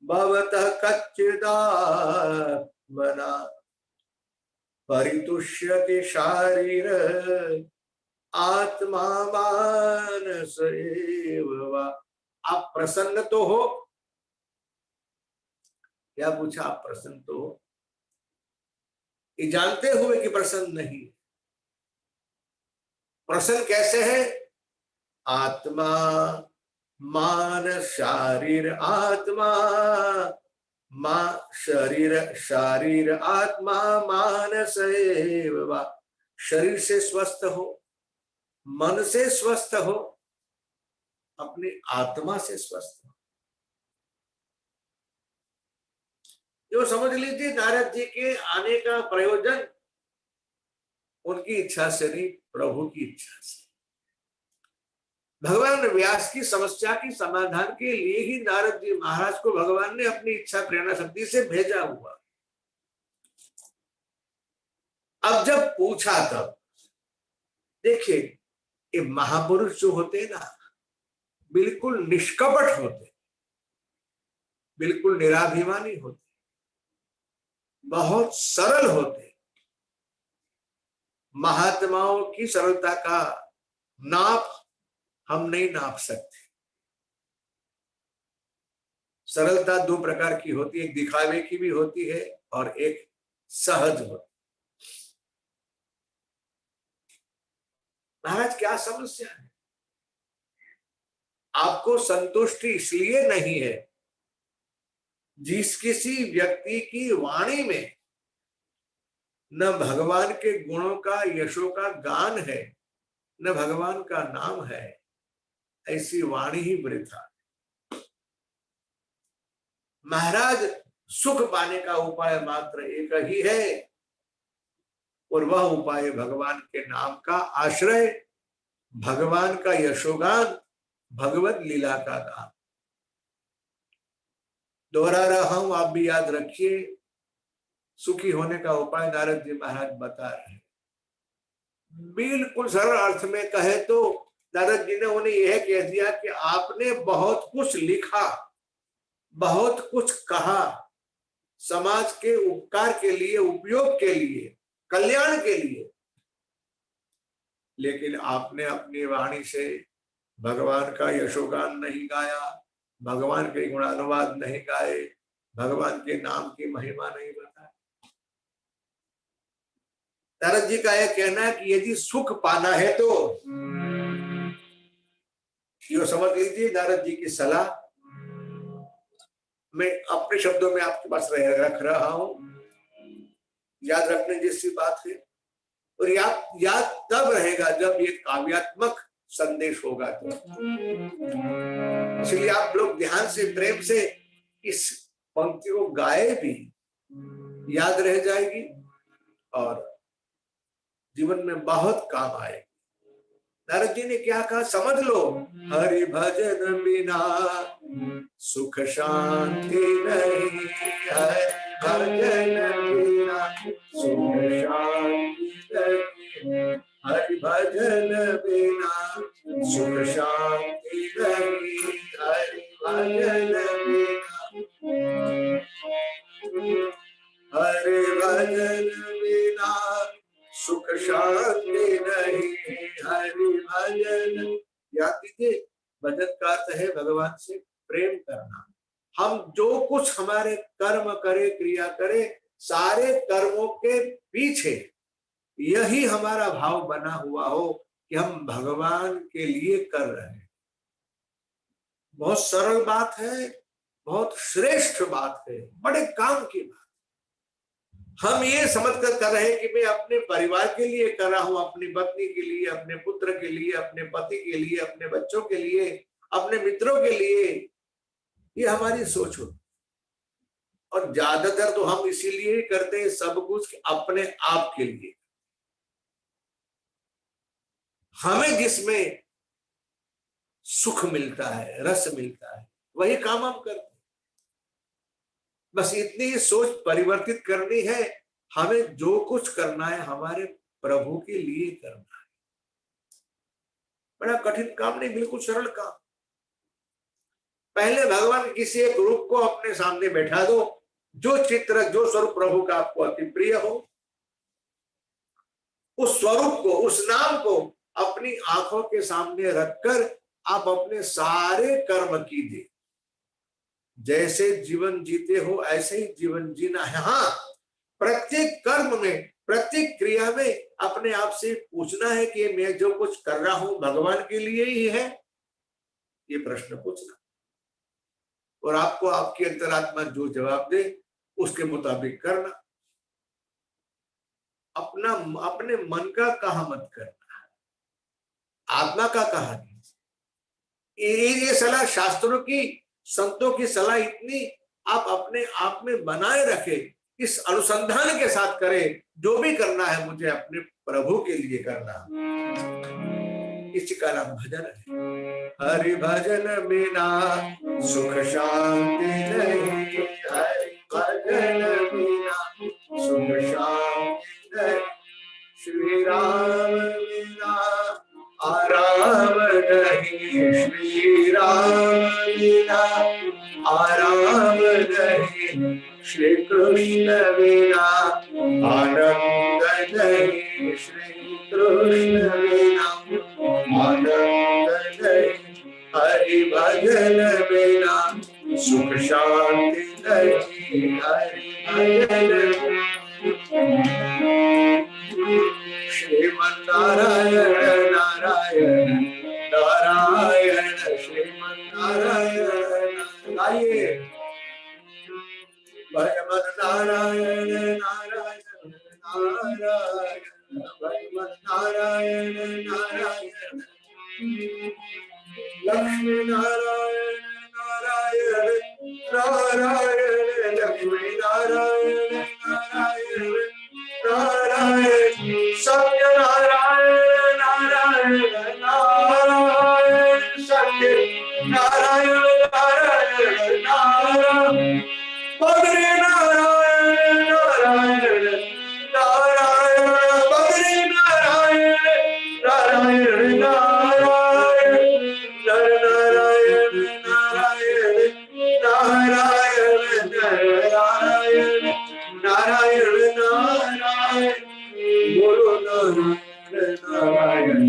भवतः कच्चिदात्मना परितुष्यति शारीर आत्मा मानस एव वा। आप प्रसन्न तो हो? क्या पूछा? आप प्रसन्न तो हो? ये जानते हुए कि प्रसन्न नहीं। प्रसन्न कैसे है? आत्मा मान शारीर आत्मा शारीर आत्मा मानस एव वा। शरीर से स्वस्थ हो, मन से स्वस्थ हो, अपनी आत्मा से स्वस्थ हो। जो समझ लीजिए नारद जी के आने का प्रयोजन उनकी इच्छा से नहीं, प्रभु की इच्छा से। भगवान व्यास की समस्या की समाधान के लिए ही नारद जी महाराज को भगवान ने अपनी इच्छा प्रेरणा शक्ति से भेजा हुआ। अब जब पूछा तब देखिए, ये महापुरुष जो होते हैं ना, बिल्कुल निष्कपट होते, बिल्कुल निराभिमानी होते, बहुत सरल होते, महात्माओं की सरलता का नाप हम नहीं नाप सकते। सरलता दो प्रकार की होती है, एक दिखावे की भी होती है और एक सहज होती है। महाराज क्या समस्या है? आपको संतुष्टि इसलिए नहीं है जिस किसी व्यक्ति की वाणी में न भगवान के गुणों का यशों का गान है न भगवान का नाम है, ऐसी वाणी ही वृथा। महाराज सुख पाने का उपाय मात्र एक ही है और वह उपाय भगवान के नाम का आश्रय, भगवान का यशोगान, भगवत लीला का गान। दोहरा रहा हूं, आप भी याद रखिए। सुखी होने का उपाय नारद जी महाराज बता रहे हैं। बिल्कुल सरल अर्थ में कहे तो नारद जी ने उन्हें यह कह दिया कि आपने बहुत कुछ लिखा, बहुत कुछ कहा, समाज के उपकार के लिए, उपयोग के लिए, कल्याण के लिए, लेकिन आपने अपनी वाणी से भगवान का यशोगान नहीं गाया, भगवान के गुणानुवाद नहीं गाए, भगवान के नाम की महिमा नहीं बताई। नारद जी का यह कहना है कि यदि सुख पाना है तो यो समझ लीजिए, नारद जी की सलाह मैं अपने शब्दों में आपके पास रख रहा हूं, याद रखने जैसी बात है। और याद तब रहेगा जब ये काव्यात्मक संदेश होगा तो। इसलिए आप लोग ध्यान से, प्रेम से इस पंक्ति को गाए भी, याद रह जाएगी और जीवन में बहुत काम आएगी। नारद जी ने क्या कहा समझ लो, हरि भजन बिना सुख शांति नहीं, हरि भजन बिना सुख शांति नहीं, हरि भजन बिना सुख शांति नहीं, हरि भजन बिना, हरि भजन बिना सुख शांति नहीं, हरि भजन। याद कीजिए, भजन का अर्थ है भगवान से प्रेम करना। हम जो कुछ हमारे कर्म करे, क्रिया करे, सारे कर्मों के पीछे यही हमारा भाव बना हुआ हो कि हम भगवान के लिए कर रहे हैं। बहुत सरल बात है, बहुत श्रेष्ठ बात है, बड़े काम की बात। हम ये समझकर कर रहे हैं कि मैं अपने परिवार के लिए कर रहा हूं, अपनी पत्नी के लिए, अपने पुत्र के लिए, अपने पति के लिए, अपने बच्चों के लिए, अपने मित्रों के लिए। ये हमारी सोच हो, और ज्यादातर तो हम इसीलिए करते हैं सब कुछ अपने आप के लिए। हमें जिसमें सुख मिलता है, रस मिलता है, वही काम हम करते हैं। बस इतनी सोच परिवर्तित करनी है। हमें जो कुछ करना है हमारे प्रभु के लिए करना है। बड़ा कठिन काम नहीं, बिल्कुल सरल काम। पहले भगवान किसी एक रूप को अपने सामने बैठा दो, जो चित्र, जो स्वरूप प्रभु का आपको अति प्रिय हो, उस स्वरूप को, उस नाम को अपनी आंखों के सामने रखकर आप अपने सारे कर्म कीजिए। जैसे जीवन जीते हो ऐसे ही जीवन जीना है। हाँ, प्रत्येक कर्म में, प्रत्येक क्रिया में अपने आप से पूछना है कि मैं जो कुछ कर रहा हूं भगवान के लिए ही है, ये प्रश्न पूछना। और आपको आपकी अंतरात्मा जो जवाब दे उसके मुताबिक करना। अपने मन का कहा मत करना, आत्मा का कहा नहीं। ये सलाह शास्त्रों की, संतों की सलाह इतनी आप अपने आप में बनाए रखे, इस अनुसंधान के साथ करें, जो भी करना है मुझे अपने प्रभु के लिए करना। इसी का नाम भजन है। हरि भजन बिना सुख शांति नहीं, हरि भजन बिना सुख शांति नहीं, श्री राम बिना आराम नहीं, श्री राम बिना आराम नहीं, श्री कृष्ण बिना आनंद नहीं, श्री शांति नहीं हरि भजन श्रीमन नारायण नारायण नारायण श्रीमन नारायण। आइए भगवान नारायण नारायण नारायण भगवान नारायण नारायण लक्ष्मी नारायण नारायण नारायण लक्ष्मी नारायण नारायण नारायण सत्य नारायण नारायण नारायण सत्य नारायण नारायण नारायण बद्री नारायण नारायण नारायण बद्री नारायण नारायण नारायण नर नारायण नारायण नारायण नारायण नारायण नारायण बोलो नारायण नारायण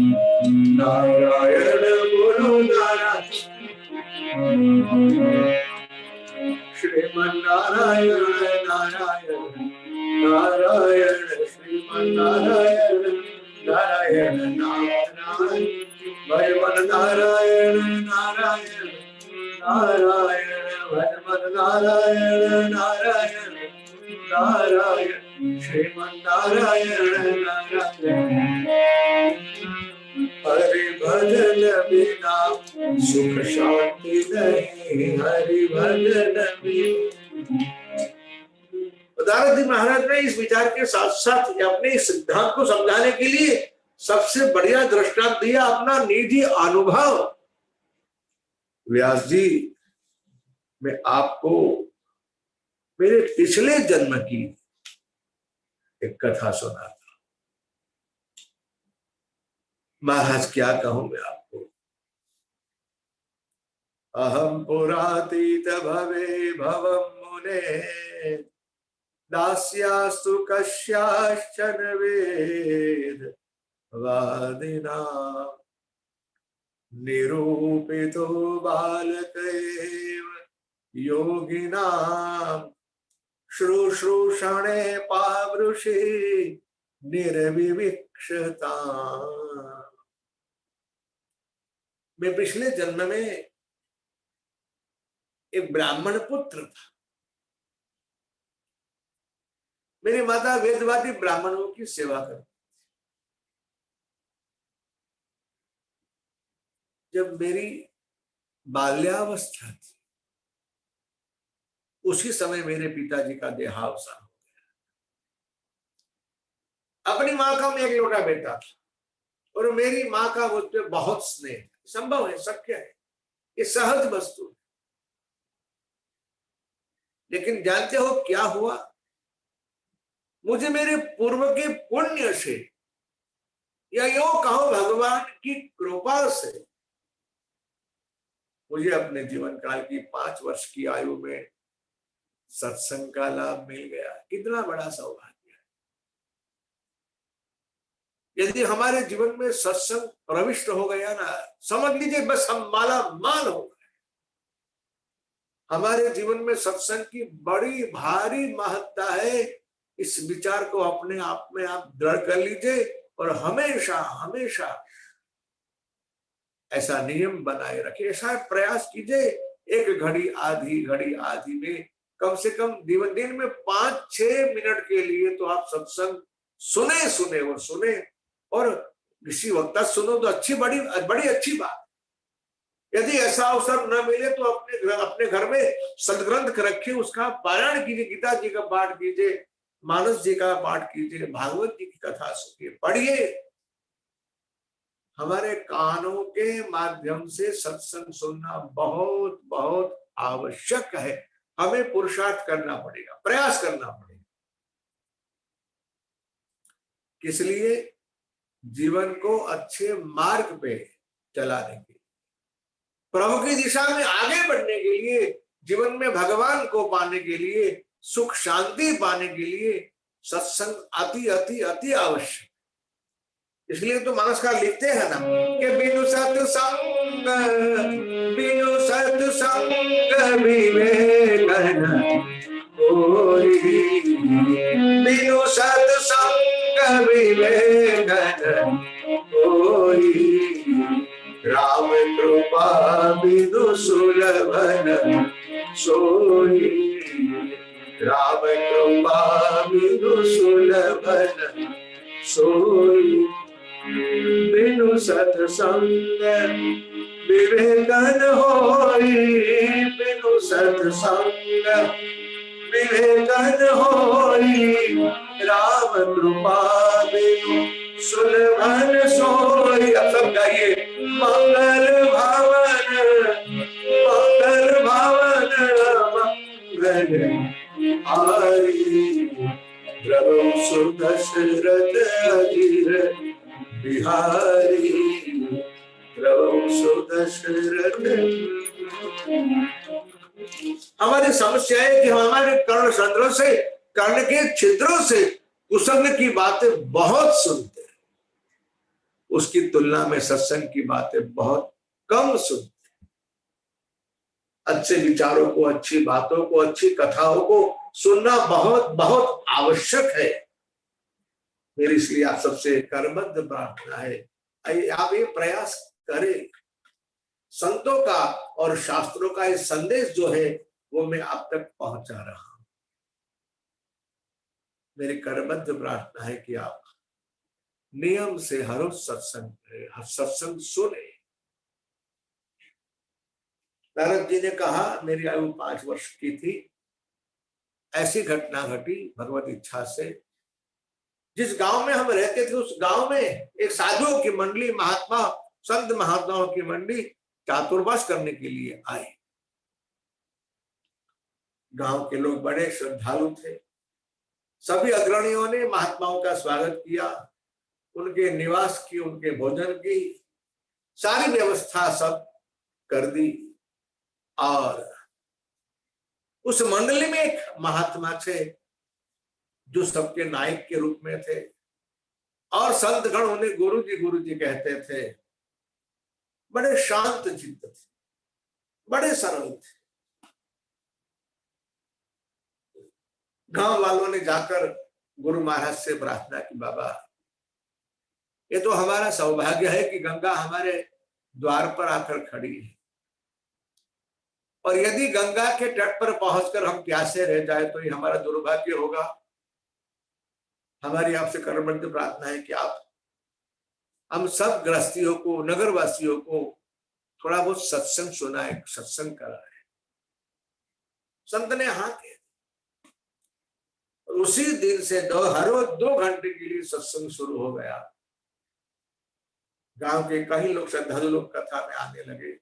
नारायण बोलो नारायण श्रीमन नारायण नारायण नारायण श्रीमन नारायण नारायण नारायण भगवान नारायण नारायण नारायण भगवान नारायण नारायण नारायण श्रीमन नारायण नारायण हरि भजन बिना सुख शांति नहीं हरि भजन बिना। दादा जी महाराज ने इस विचार के साथ साथ अपने इस सिद्धांत को समझाने के लिए सबसे बढ़िया दृष्टांत दिया अपना निजी अनुभव। व्यास जी मैं आपको मेरे पिछले जन्म की एक कथा सुना था। महाराज क्या कहूं मैं आपको। अहम पुरातीत भवे भवम मुने दास्यास्तु कस्याश्चन वेद वादिना निरूपितो बालकैव योगिनां शुश्रूषणे पावृषि निर्विविक्षता। मैं पिछले जन्म में एक ब्राह्मण पुत्र था। मेरी माता वेदवादी ब्राह्मणों की सेवा करती। जब मेरी बाल्यावस्था थी उसी समय मेरे पिताजी का देहावसान हो गया। अपनी माँ का मैं एक लौटा बेटा था और मेरी माँ का मुझ पर बहुत स्नेह। संभव है, सत्य है, ये सहज वस्तु है। लेकिन जानते हो क्या हुआ? मुझे मेरे पूर्व के पुण्य से या यूं कहो भगवान की कृपा से मुझे अपने जीवन काल की 5 वर्ष की आयु में सत्संग का लाभ मिल गया। कितना बड़ा सौभाग्य है। यदि हमारे जीवन में सत्संग प्रविष्ट हो गया ना, समझ लीजिए बस हम माला माल हो गए। हमारे जीवन में सत्संग की बड़ी भारी महत्ता है। इस विचार को अपने आप में आप दृढ़ कर लीजिए और हमेशा हमेशा ऐसा नियम बनाए रखिए, ऐसा प्रयास कीजिए। एक घड़ी आधी में कम से कम दिन में 5-6 मिनट के लिए तो आप सत्संग सुने और किसी वक्ता सुनो तो बड़ी अच्छी बात। यदि ऐसा अवसर न मिले तो अपने घर में सदग्रंथ रखिए, उसका पारायण कीजिए, गीता जी का पाठ कीजिए, मानस जी का पाठ कीजिए, भागवत जी की कथा सुनिए, पढ़िए। हमारे कानों के माध्यम से सत्संग सुनना बहुत बहुत आवश्यक है। हमें पुरुषार्थ करना पड़ेगा, प्रयास करना पड़ेगा। किस लिए? जीवन को अच्छे मार्ग पे चलाने के लिए, प्रभु की दिशा में आगे बढ़ने के लिए, जीवन में भगवान को पाने के लिए, सुख शांति पाने के लिए सत्संग अति अति अति आवश्यक। इसलिए तो मानसकार लिखते हैं ना कि बिनु सत्संग विवेक सुलभन सोई, राम कृपा बिनु सुलभन सोई, बिनु सत्संग विवेकन होई, बिनु सत्संग विवेकन होई, राम कृपा बिनु सुलभन सोई। अब सब गाइए, मंगल भवन मंगल भवन मंगल हारी, प्रभु सुदशरथ अधीर बिहारी, प्रभु सुदशरथ। हमारी समस्या है कि हम हमारे कर्ण संद्रों से, कर्ण के छिद्रों से कुसंग की बातें बहुत सुनते हैं, उसकी तुलना में सत्संग की बातें बहुत कम सुनते हैं। अच्छे विचारों को, अच्छी बातों को, अच्छी कथाओं को सुनना बहुत बहुत आवश्यक है। मेरी इसलिए आप सबसे करबद्ध प्रार्थना है, आप ये प्रयास करें, संतों का और शास्त्रों का ये संदेश जो है वो मैं आप तक पहुंचा रहा हूं। मेरी करबद्ध प्रार्थना है कि आप नियम से हर रोज सत्संग सुने। नारद जी ने कहा, मेरी आयु 5 वर्ष की थी, ऐसी घटना घटी भगवत इच्छा से। जिस गांव में हम रहते थे उस गांव में एक साधुओं की मंडली, महात्मा संत महात्माओं की मंडली चातुर्मास करने के लिए आई। गांव के लोग बड़े श्रद्धालु थे। सभी अग्रणियों ने महात्माओं का स्वागत किया, उनके निवास की, उनके भोजन की सारी व्यवस्था सब कर दी। और उस मंडली में एक महात्मा थे जो सबके नायक के रूप में थे, और संत गण उन्हें गुरु जी कहते थे। बड़े शांत चित्त थे, बड़े सरल थे। गांव वालों ने जाकर गुरु महाराज से प्रार्थना की, बाबा ये तो हमारा सौभाग्य है कि गंगा हमारे द्वार पर आकर खड़ी है, और यदि गंगा के तट पर पहुंचकर हम प्यासे रह जाए तो ये हमारा दुर्भाग्य होगा। हमारी आपसे करबद्ध प्रार्थना है कि आप हम सब गृहस्थियों को, नगरवासियों को थोड़ा बहुत सत्संग सुनाए, सत्संग कराए। संत ने हाँ किया। उसी दिन से हर रोज 2 घंटे के लिए सत्संग शुरू हो गया। गांव के कई लोग, श्रद्धालु लोग कथा में आने लगे,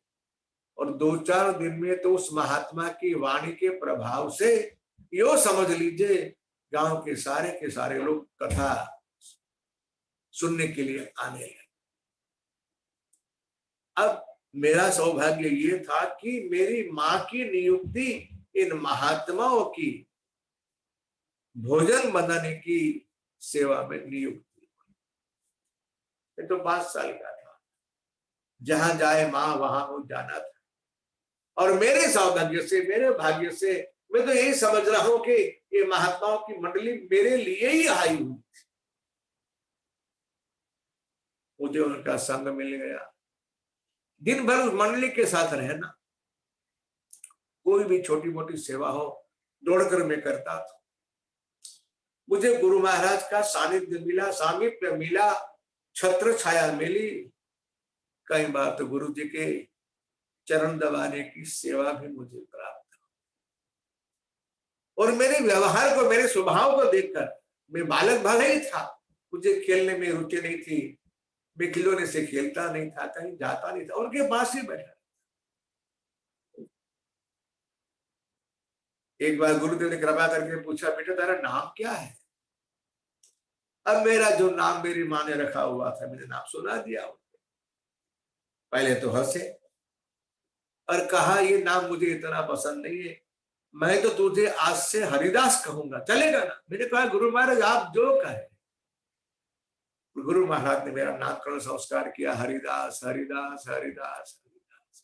और 2-4 दिन में तो उस महात्मा की वाणी के प्रभाव से यो समझ लीजिए गांव के सारे लोग कथा सुनने के लिए आने लगे। अब मेरा सौभाग्य ये था कि मेरी मां की नियुक्ति इन महात्माओं की भोजन बनाने की सेवा में नियुक्ति। ये तो 5 साल का था, जहां जाए मां वहां मुझे जाना था। और मेरे सौभाग्य से, मेरे भाग्य से मैं तो यही समझ रहा हूं कि ये महात्माओं की मंडली मेरे लिए ही आई हुई। मुझे उनका संग मिल गया, दिन भर उस मंडली के साथ रहना, कोई भी छोटी मोटी सेवा हो दौड़कर मैं करता था। मुझे गुरु महाराज का सानिध्य मिला, सामीप्य मिला, छत्र छाया मिली। कई बार तो गुरु जी के चरण दबाने की सेवा भी मुझे प्राप्त। और मेरे व्यवहार को, मेरे स्वभाव को देखकर, मैं बालक भले ही था, मुझे खेलने में रुचि नहीं थी, मैं खिलौने से खेलता नहीं था, कहीं जाता नहीं था, उनके पास ही बैठा। एक बार गुरुदेव ने कृपा करके पूछा, बेटा तेरा नाम क्या है? अब मेरा जो नाम मेरी माँ ने रखा हुआ था, मैंने नाम सुना दिया। पहले तो हंसे और कहा, ये नाम मुझे इतना पसंद नहीं है, मैं तो तुझे आज से हरिदास कहूंगा, चलेगा ना? मैंने कहा, गुरु महाराज आप जो कहे। गुरु महाराज ने मेरा नामकरण संस्कार किया, हरिदास हरिदास हरिदास हरिदास।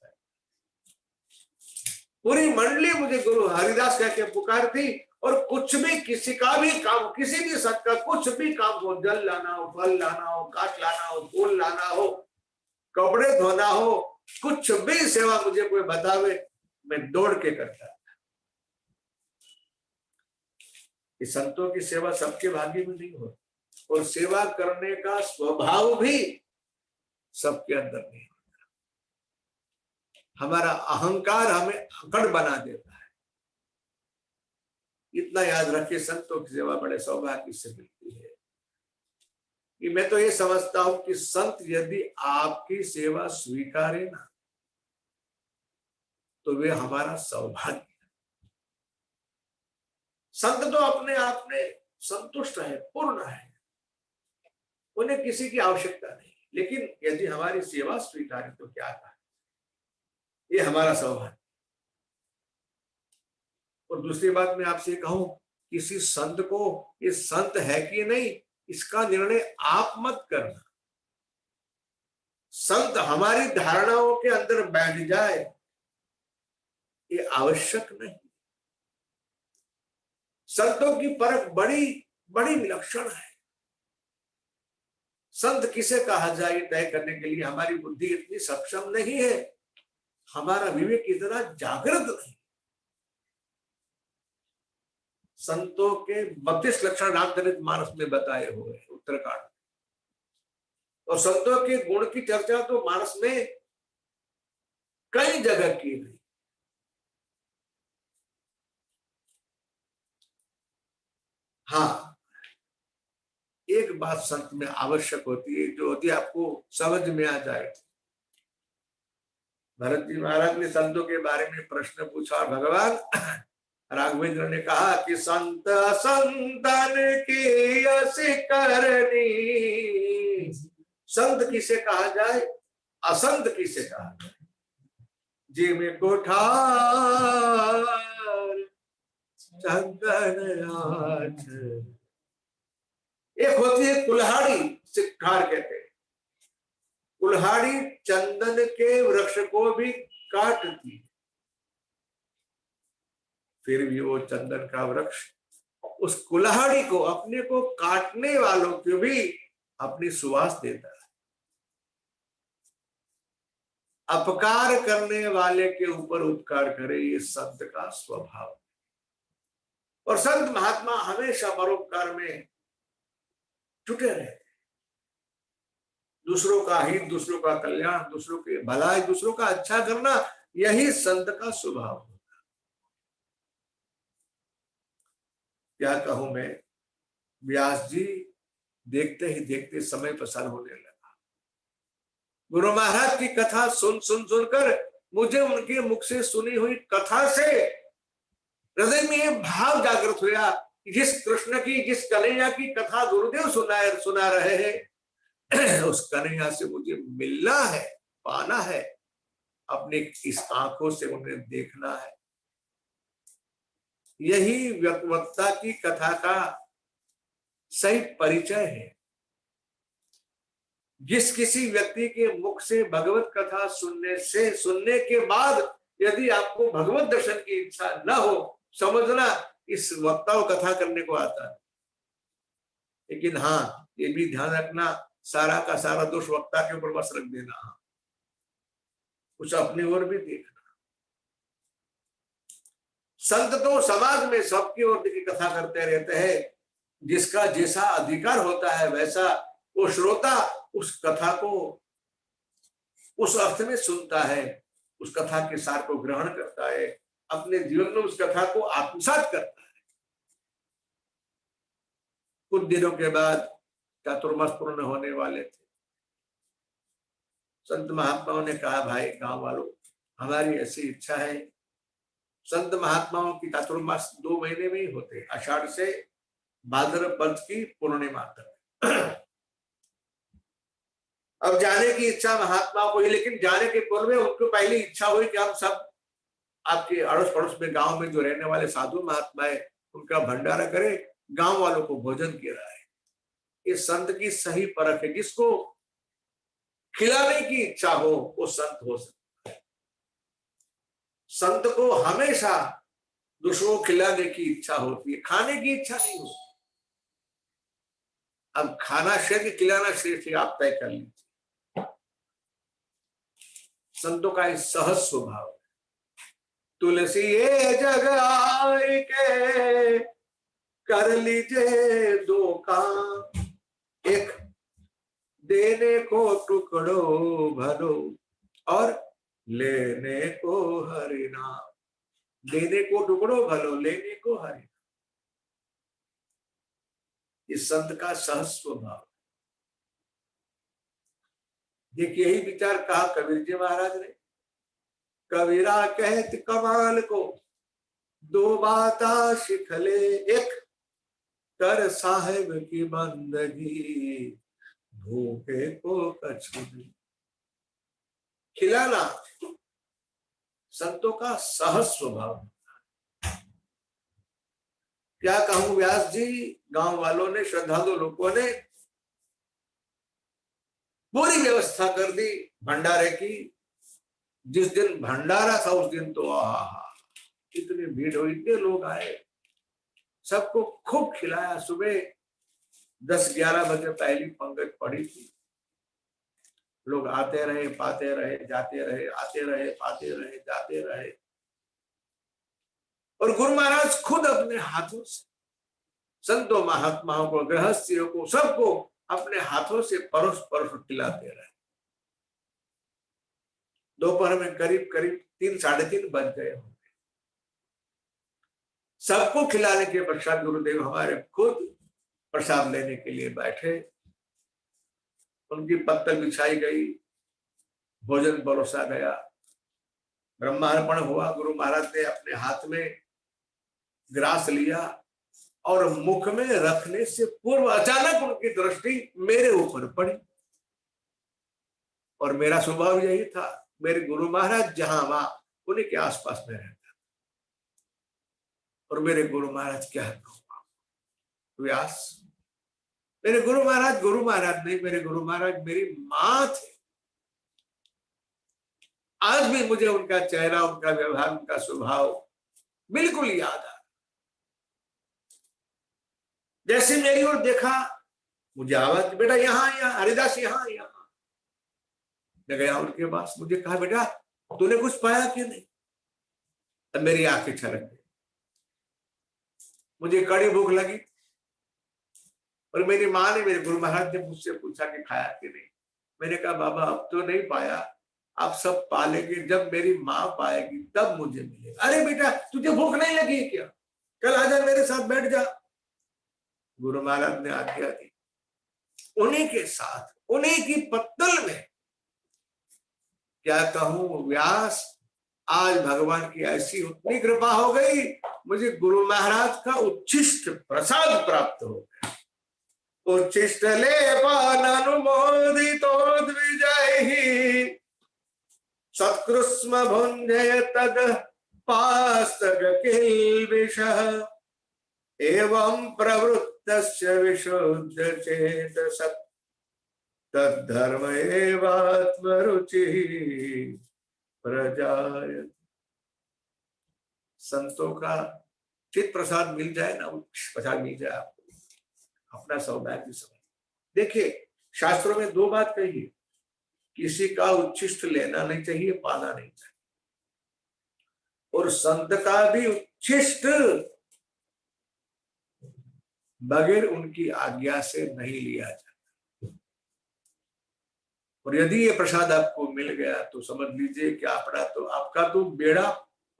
पूरी मंडली मुझे गुरु हरिदास कह के पुकारती। और कुछ भी, किसी का भी काम, किसी भी सत का कुछ भी काम हो, जल लाना हो, फल लाना हो, काट लाना हो, फूल लाना हो, कपड़े धोना हो, कुछ भी सेवा मुझे कोई बतावे, मैं दौड़ के करता था। कि संतों की सेवा सबके भाग्य में नहीं होती और सेवा करने का स्वभाव भी सबके अंदर नहीं होता। हमारा अहंकार हमें अकड़ बना देता है। इतना याद रखिए, संतों की सेवा बड़े सौभाग्य से मिलती है। कि मैं तो ये समझता हूं कि संत यदि आपकी सेवा स्वीकारे ना तो वे हमारा सौभाग्य। संत तो अपने आप में संतुष्ट है, पूर्ण है, उन्हें किसी की आवश्यकता नहीं। लेकिन यदि हमारी सेवा स्वीकारे तो क्या था, ये हमारा सौभाग्य। और दूसरी बात मैं आपसे कहूं, किसी संत को ये संत है कि नहीं इसका निर्णय आप मत करना। संत हमारी धारणाओं के अंदर बैठ जाए ये आवश्यक नहीं। संतों की परख बड़ी बड़ी विलक्षण है। संत किसे कहा जाए तय करने के लिए हमारी बुद्धि इतनी सक्षम नहीं है, हमारा विवेक इतना जागृत नहीं। संतों के 32 लक्षण रामचरित मानस में बताए हुए हैं उत्तरकांड। और संतों के गुण की चर्चा तो मानस में कई जगह की गई। हाँ, एक बात संत में आवश्यक होती है जो होती है आपको समझ में आ जाए। भरत जी महाराज ने संतों के बारे में प्रश्न पूछा और भगवान राघवेंद्र ने कहा कि संत संतन की यश करनी। संत किसे कहा जाए, असंत किसे कहा जाए। जी में कोठार चंदन आठ। एक होती है कुल्हाड़ी, सिक्खार कहते हैं। कुल्हाड़ी चंदन के वृक्ष को भी काटती, फिर भी वो चंदन का वृक्ष उस कुल्हाड़ी को, अपने को काटने वालों को भी अपनी सुवास देता है। अपकार करने वाले के ऊपर उपकार करे, ये संत का स्वभाव। और संत महात्मा हमेशा परोपकार में जुटे रहे। दूसरों का हित, दूसरों का कल्याण, दूसरों की भलाई, दूसरों का अच्छा करना, यही संत का स्वभाव होता। क्या कहूं मैं, व्यास जी देखते ही देखते समय पसार होने लगा। गुरु महाराज की कथा सुनकर मुझे उनके मुख से सुनी हुई कथा से हृदय में ये भाव जागृत हुआ, जिस कृष्ण की, जिस कन्हैया की कथा गुरुदेव सुना रहे हैं, उस कन्हैया से मुझे मिलना है, पाना है, अपने इस आंखों से उन्हें देखना है। यही वक्ता की कथा का सही परिचय है। जिस किसी व्यक्ति के मुख से भगवत कथा सुनने के बाद यदि आपको भगवत दर्शन की इच्छा न हो, समझना इस वक्ता को कथा करने को आता है। लेकिन हाँ, ये भी ध्यान रखना, सारा का सारा दोष वक्ता के ऊपर बस रख देना, कुछ अपनी ओर भी देखना। संत तो समाज में सबकी ओर की कथा करते रहते हैं। जिसका जैसा अधिकार होता है वैसा वो श्रोता उस कथा को उस अर्थ में सुनता है, उस कथा के सार को ग्रहण करता है, अपने जीवन में उस कथा को आत्मसात करता है। कुछ दिनों के बाद चातुर्मास पूर्ण होने वाले थे। संत महात्माओं ने कहा, भाई गांव वालों, हमारी ऐसी इच्छा है। संत महात्माओं की चातुर्मास 2 महीने में ही होते, आषाढ़ से भाद्रपद की पूर्णिमा तक। अब जाने की इच्छा महात्मा को ही, लेकिन जाने के पूर्व में उनको पहली इच्छा हुई कि हम सब आपके अड़ोस पड़ोस में, गांव में जो रहने वाले साधु महात्मा है, उनका भंडारा करें, गांव वालों को भोजन कराए। ये संत की सही परख है। जिसको खिलाने की इच्छा हो वो संत हो सकता है। संत को हमेशा दूसरों को खिलाने की इच्छा होती है, खाने की इच्छा नहीं होती। अब खाना श्रेष्ठ, खिलाना श्रेष्ठ, आप तय कर लीजिए। संतों का एक सहज स्वभाव है। तुलसी ये जग आए के कर लीजिए दो काम, एक देने को टुकड़ो भलो और लेने को हरि नाम। देने को टुकड़ो भलो, लेने को हरि। इस संत का सहज स्वभाव। देखिए यही विचार कहा कबीर जी महाराज ने। कबीरा कहत कमाल को दो बाता शिखले, एक कर साहेब की बंदगी भूखे को कछु नहीं। खिलाना संतों का सहज स्वभाव। क्या कहूं व्यास जी, गांव वालों ने, श्रद्धालु लोगों ने पूरी व्यवस्था कर दी भंडारे की। जिस दिन भंडारा था उस दिन तो इतनी भीड़ हुई, इतने लोग आए, सबको खूब खिलाया। सुबह 10-11 बजे पहली पंगत पड़ी थी। लोग आते रहे, पाते रहे, जाते रहे, आते रहे, पाते रहे, जाते रहे। और गुरु महाराज खुद अपने हाथों से संतों महात्माओं को, गृहस्थियों को, सबको अपने हाथों से परोस परोस खिलाते रहे। दोपहर में करीब करीब 3-3:30 बज गए होंगे। सबको खिलाने के पश्चात गुरुदेव हमारे खुद प्रसाद लेने के लिए बैठे। उनकी पत्तल बिछाई गई, भोजन परोसा गया, ब्रह्मार्पण हुआ। गुरु महाराज ने अपने हाथ में ग्रास लिया और मुख में रखने से पूर्व अचानक उनकी दृष्टि मेरे ऊपर पड़ी। और मेरा स्वभाव यही था, मेरे गुरु महाराज जहां वहां उन्हीं के आसपास में रहता। और मेरे गुरु महाराज क्या कहूं व्यास, मेरे गुरु महाराज नहीं, मेरे गुरु महाराज मेरी मां थे। आज भी मुझे उनका चेहरा, उनका व्यवहार, उनका स्वभाव बिल्कुल याद आ। जैसे मेरी ओर देखा, मुझे आवाज, बेटा यहाँ हरिदास यहाँ। मैं गया उनके पास, मुझे कहा बेटा तूने कुछ पाया कि नहीं। अब मेरी आंखें छलक गई। मुझे कड़ी भूख लगी और मेरी माँ ने, मेरे गुरु महाराज ने मुझसे पूछा कि खाया कि नहीं। मैंने कहा बाबा अब तो नहीं पाया, आप सब पालेंगे, जब मेरी माँ पाएगी तब मुझे मिलेगा। अरे बेटा तुझे भूख नहीं लगी क्या, कल आजा मेरे साथ बैठ जा। गुरु महाराज ने आज्ञा दी। उन्हीं के साथ, उन्हीं की पत्तल में, क्या कहूं व्यास, आज भगवान की ऐसी उतनी कृपा हो गई, मुझे गुरु महाराज का उच्छिष्ट प्रसाद प्राप्त हो गया। उच्छिष्ट लेपान अनुमोदितो द्विजैहि, सत्कृष्म भुञ्जय तग पास्तग किल्बिषः, एवं प्रवृत्तस्य विशुद्ध चेतसः, तद्धर्म एवात्मरुचि प्रजायते। संतों का चित प्रसाद मिल जाए ना, प्रसाद मिल जाए आपको, अपना सौभाग्य समझ। देखिए शास्त्रों में 2 बात कही है, किसी का उच्छिष्ट लेना नहीं चाहिए, पाना नहीं चाहिए। और संत का भी उच्छिष्ट बगैर उनकी आज्ञा से नहीं लिया जाता। और यदि ये प्रसाद आपको मिल गया तो समझ लीजिए कि आपका तो बेड़ा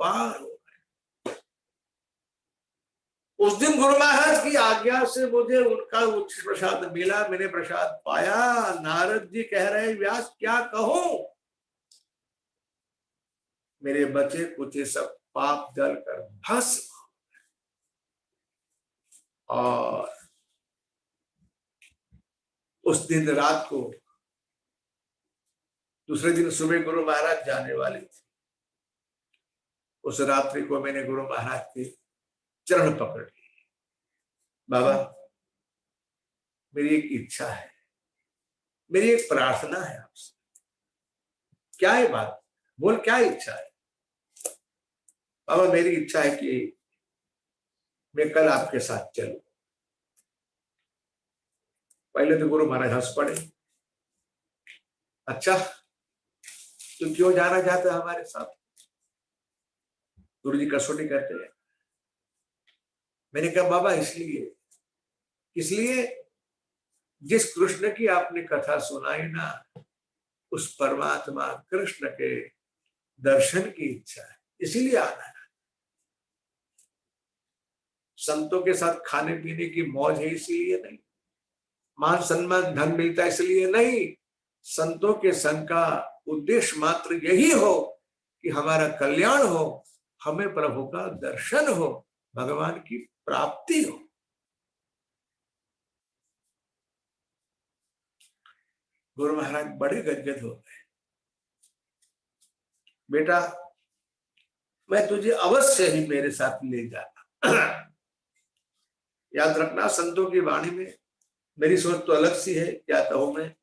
पार हो गया। उस दिन गुरु महाराज की आज्ञा से मुझे उनका उच्च प्रसाद मिला, मैंने प्रसाद पाया। नारद जी कह रहे व्यास क्या कहूं, मेरे बचे कुचे सब पाप जल कर भस्म। और उस दिन रात को, दूसरे दिन सुबह गुरु महाराज जाने वाले थे। उस रात्रि को मैंने गुरु महाराज के चरण पकड़ लिए। बाबा मेरी एक इच्छा है, मेरी एक प्रार्थना है आपसे। क्या है बात, बोल क्या इच्छा है। बाबा मेरी इच्छा है कि मैं कल आपके साथ चलूं। पहले तो गुरु महाराज हंस पड़े। अच्छा तू क्यों जाना चाहता है हमारे साथ। गुरु जी कसौटी करते हैं। मैंने कहा बाबा इसलिए जिस कृष्ण की आपने कथा सुनाई ना, उस परमात्मा कृष्ण के दर्शन की इच्छा है, इसीलिए आना है। संतों के साथ खाने पीने की मौज है इसलिए नहीं, मान सम्मान धन मिलता है इसलिए नहीं। संतों के संग का उद्देश्य मात्र यही हो कि हमारा कल्याण हो, हमें प्रभु का दर्शन हो, भगवान की प्राप्ति हो। गुरु महाराज बड़े गदगद हो गए। बेटा मैं तुझे अवश्य ही मेरे साथ ले जाना। याद रखना, संतों की वाणी में मेरी सोच तो अलग सी है, क्या कहूं मैं,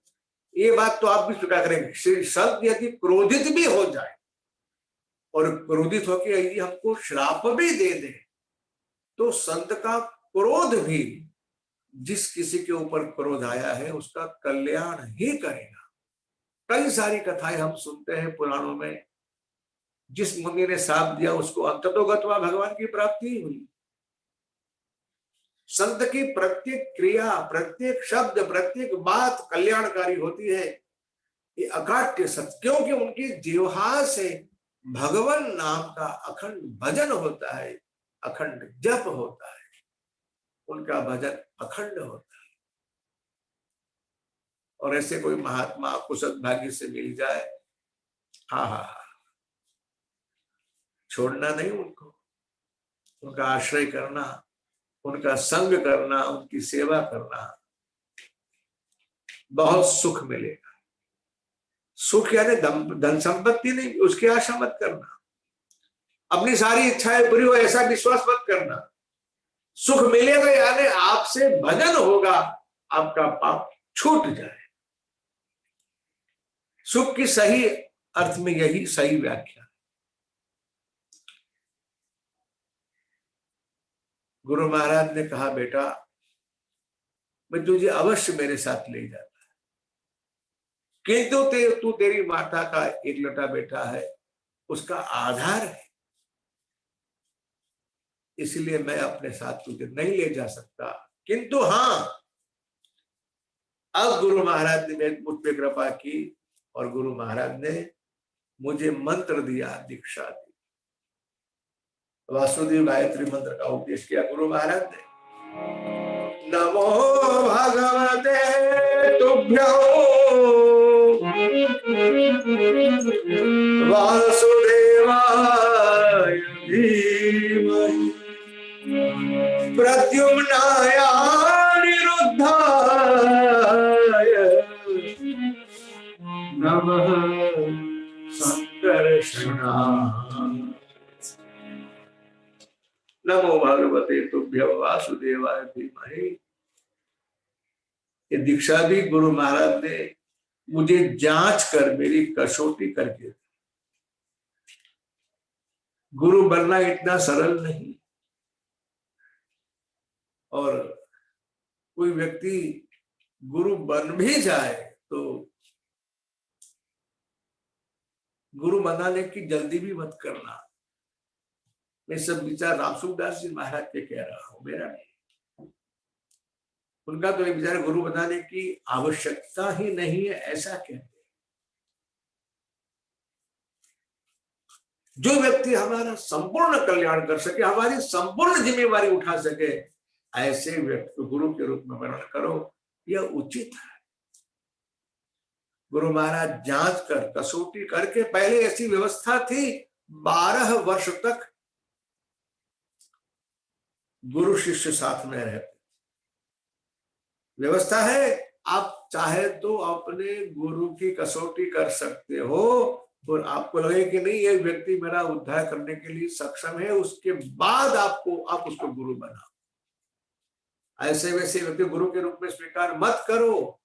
ये बात तो आप भी स्वीकार करेंगे। संत यदि क्रोधित भी हो जाए और क्रोधित होकर यदि हमको श्राप भी दे दे, तो संत का क्रोध भी, जिस किसी के ऊपर क्रोध आया है उसका कल्याण ही करेगा। कई सारी कथाएं हम सुनते हैं पुराणों में, जिस मुनि ने साथ दिया उसको अंततोगत्वा भगवान की प्राप्ति हुई। संत की प्रत्येक क्रिया, प्रत्येक शब्द, प्रत्येक बात कल्याणकारी होती है, ये अकाट्य सत्य, क्योंकि उनकी जिह्वा से भगवान नाम का अखंड भजन होता है, अखंड जप होता है, उनका भजन अखंड होता है। और ऐसे कोई महात्मा आपको सद्भाग्य से मिल जाए, हा, छोड़ना नहीं उनको, उनका आश्रय करना, उनका संग करना, उनकी सेवा करना, बहुत सुख मिलेगा। सुख यानी धन संपत्ति नहीं, उसकी आशा मत करना। अपनी सारी इच्छाएं पूरी हो ऐसा विश्वास मत करना। सुख मिलेगा यानी आपसे भजन होगा, आपका पाप छूट जाए। सुख की सही अर्थ में यही सही व्याख्या। गुरु महाराज ने कहा बेटा मैं तुझे अवश्य मेरे साथ ले जाता, किंतु तू तेरी माता का एकलौता बेटा है, उसका आधार है, इसलिए मैं अपने साथ तुझे नहीं ले जा सकता। किंतु हाँ, अब गुरु महाराज ने मुझ पे कृपा की और गुरु महाराज ने मुझे मंत्र दिया, दीक्षा दी। वासुदेव गायत्री मंत्र का उपदेश किया गुरु महाराज ने। नमो भगवते तुभ्यो वासुदेवाय धीमहि प्रद्युम्नाय अनिरुद्धाय नमः संकर्षणाय। नमो भगवते तुभ्यो वासुदेवाय धीमहि। ये दीक्षा भी गुरु महाराज ने मुझे जांच कर, मेरी कसौटी करके। गुरु बनना इतना सरल नहीं, और कोई व्यक्ति गुरु बन भी जाए तो गुरु बनाने की जल्दी भी मत करना। मैं सब विचार रामसुखदास जी महाराज के कह रहा हूं, मेरा नहीं। उनका तो एक विचार गुरु बनाने की आवश्यकता ही नहीं है, ऐसा कहते। जो व्यक्ति हमारा संपूर्ण कल्याण कर सके, हमारी संपूर्ण जिम्मेवारी उठा सके, ऐसे व्यक्ति गुरु के रूप में वर्णन करो, यह उचित है। गुरु महाराज जांच कर, कसौटी करके, पहले ऐसी व्यवस्था थी 12 वर्ष तक गुरु शिष्य साथ में रहते। व्यवस्था है, आप चाहे तो अपने गुरु की कसौटी कर सकते हो, और आपको लगे कि नहीं ये व्यक्ति मेरा उद्धार करने के लिए सक्षम है, उसके बाद आप उसको गुरु बनाओ। ऐसे वैसे व्यक्ति गुरु के रूप में स्वीकार मत करो।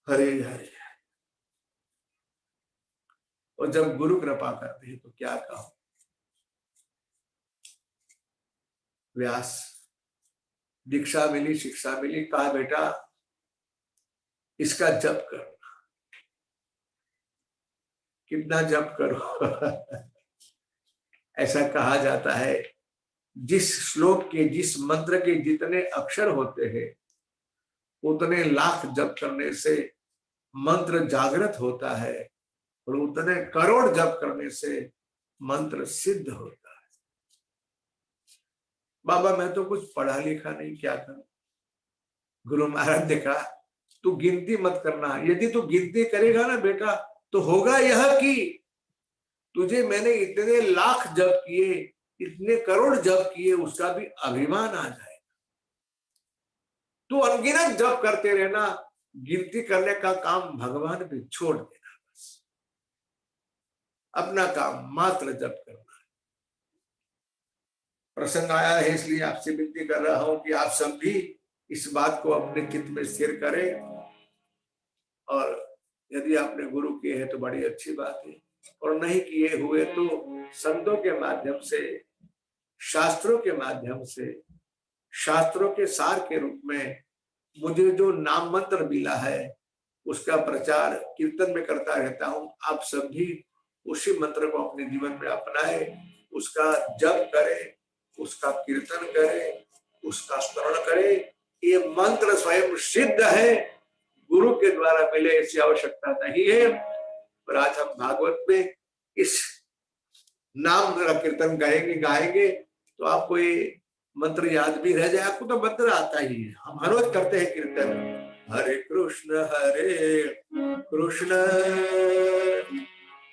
हरे हरे। और जब गुरु कृपा करते हैं तो क्या कहो, व्यास दीक्षा मिली, शिक्षा मिली, कहा बेटा इसका जप करना। कितना जप करो। ऐसा कहा जाता है जिस श्लोक के, जिस मंत्र के जितने अक्षर होते हैं उतने लाख जप करने से मंत्र जागृत होता है और उतने करोड़ जप करने से मंत्र सिद्ध होता है। बाबा मैं तो कुछ पढ़ा लिखा नहीं, क्या करूं? गुरु महाराज ने कहा तू गिनती मत करना, यदि तू गिनती करेगा ना बेटा तो होगा यह कि तुझे मैंने इतने लाख जप किए, इतने करोड़ जप किए, उसका भी अभिमान आ जाएगा। तू अनगिनत जप करते रहना, गिनती करने का काम भगवान भी छोड़ देना, बस अपना काम मात्र जप करना। प्रसंग आया है इसलिए आपसे विनती कर रहा हूं कि आप सब भी इस बात को अपने चित्त में स्थिर करें, और यदि आपने गुरु किए हैं तो बड़ी अच्छी बात है, और नहीं किए हुए तो संतों के माध्यम से, शास्त्रों के माध्यम से, शास्त्रों के सार के रूप में मुझे जो नाम मंत्र मिला है उसका प्रचार कीर्तन में करता रहता हूं। आप सब भी उसी मंत्र को अपने जीवन में अपनाए, उसका जप करें, उसका कीर्तन करें, उसका स्मरण करें। ये मंत्र स्वयं सिद्ध है, गुरु के द्वारा मिले ऐसी आवश्यकता नहीं है। पर आज हम भागवत में इस नाम का कीर्तन गाएंगे तो आपको ये मंत्र याद भी रह जाए। आपको तो मंत्र आता ही है, हम हर रोज करते हैं कीर्तन, हरे कृष्ण कृष्ण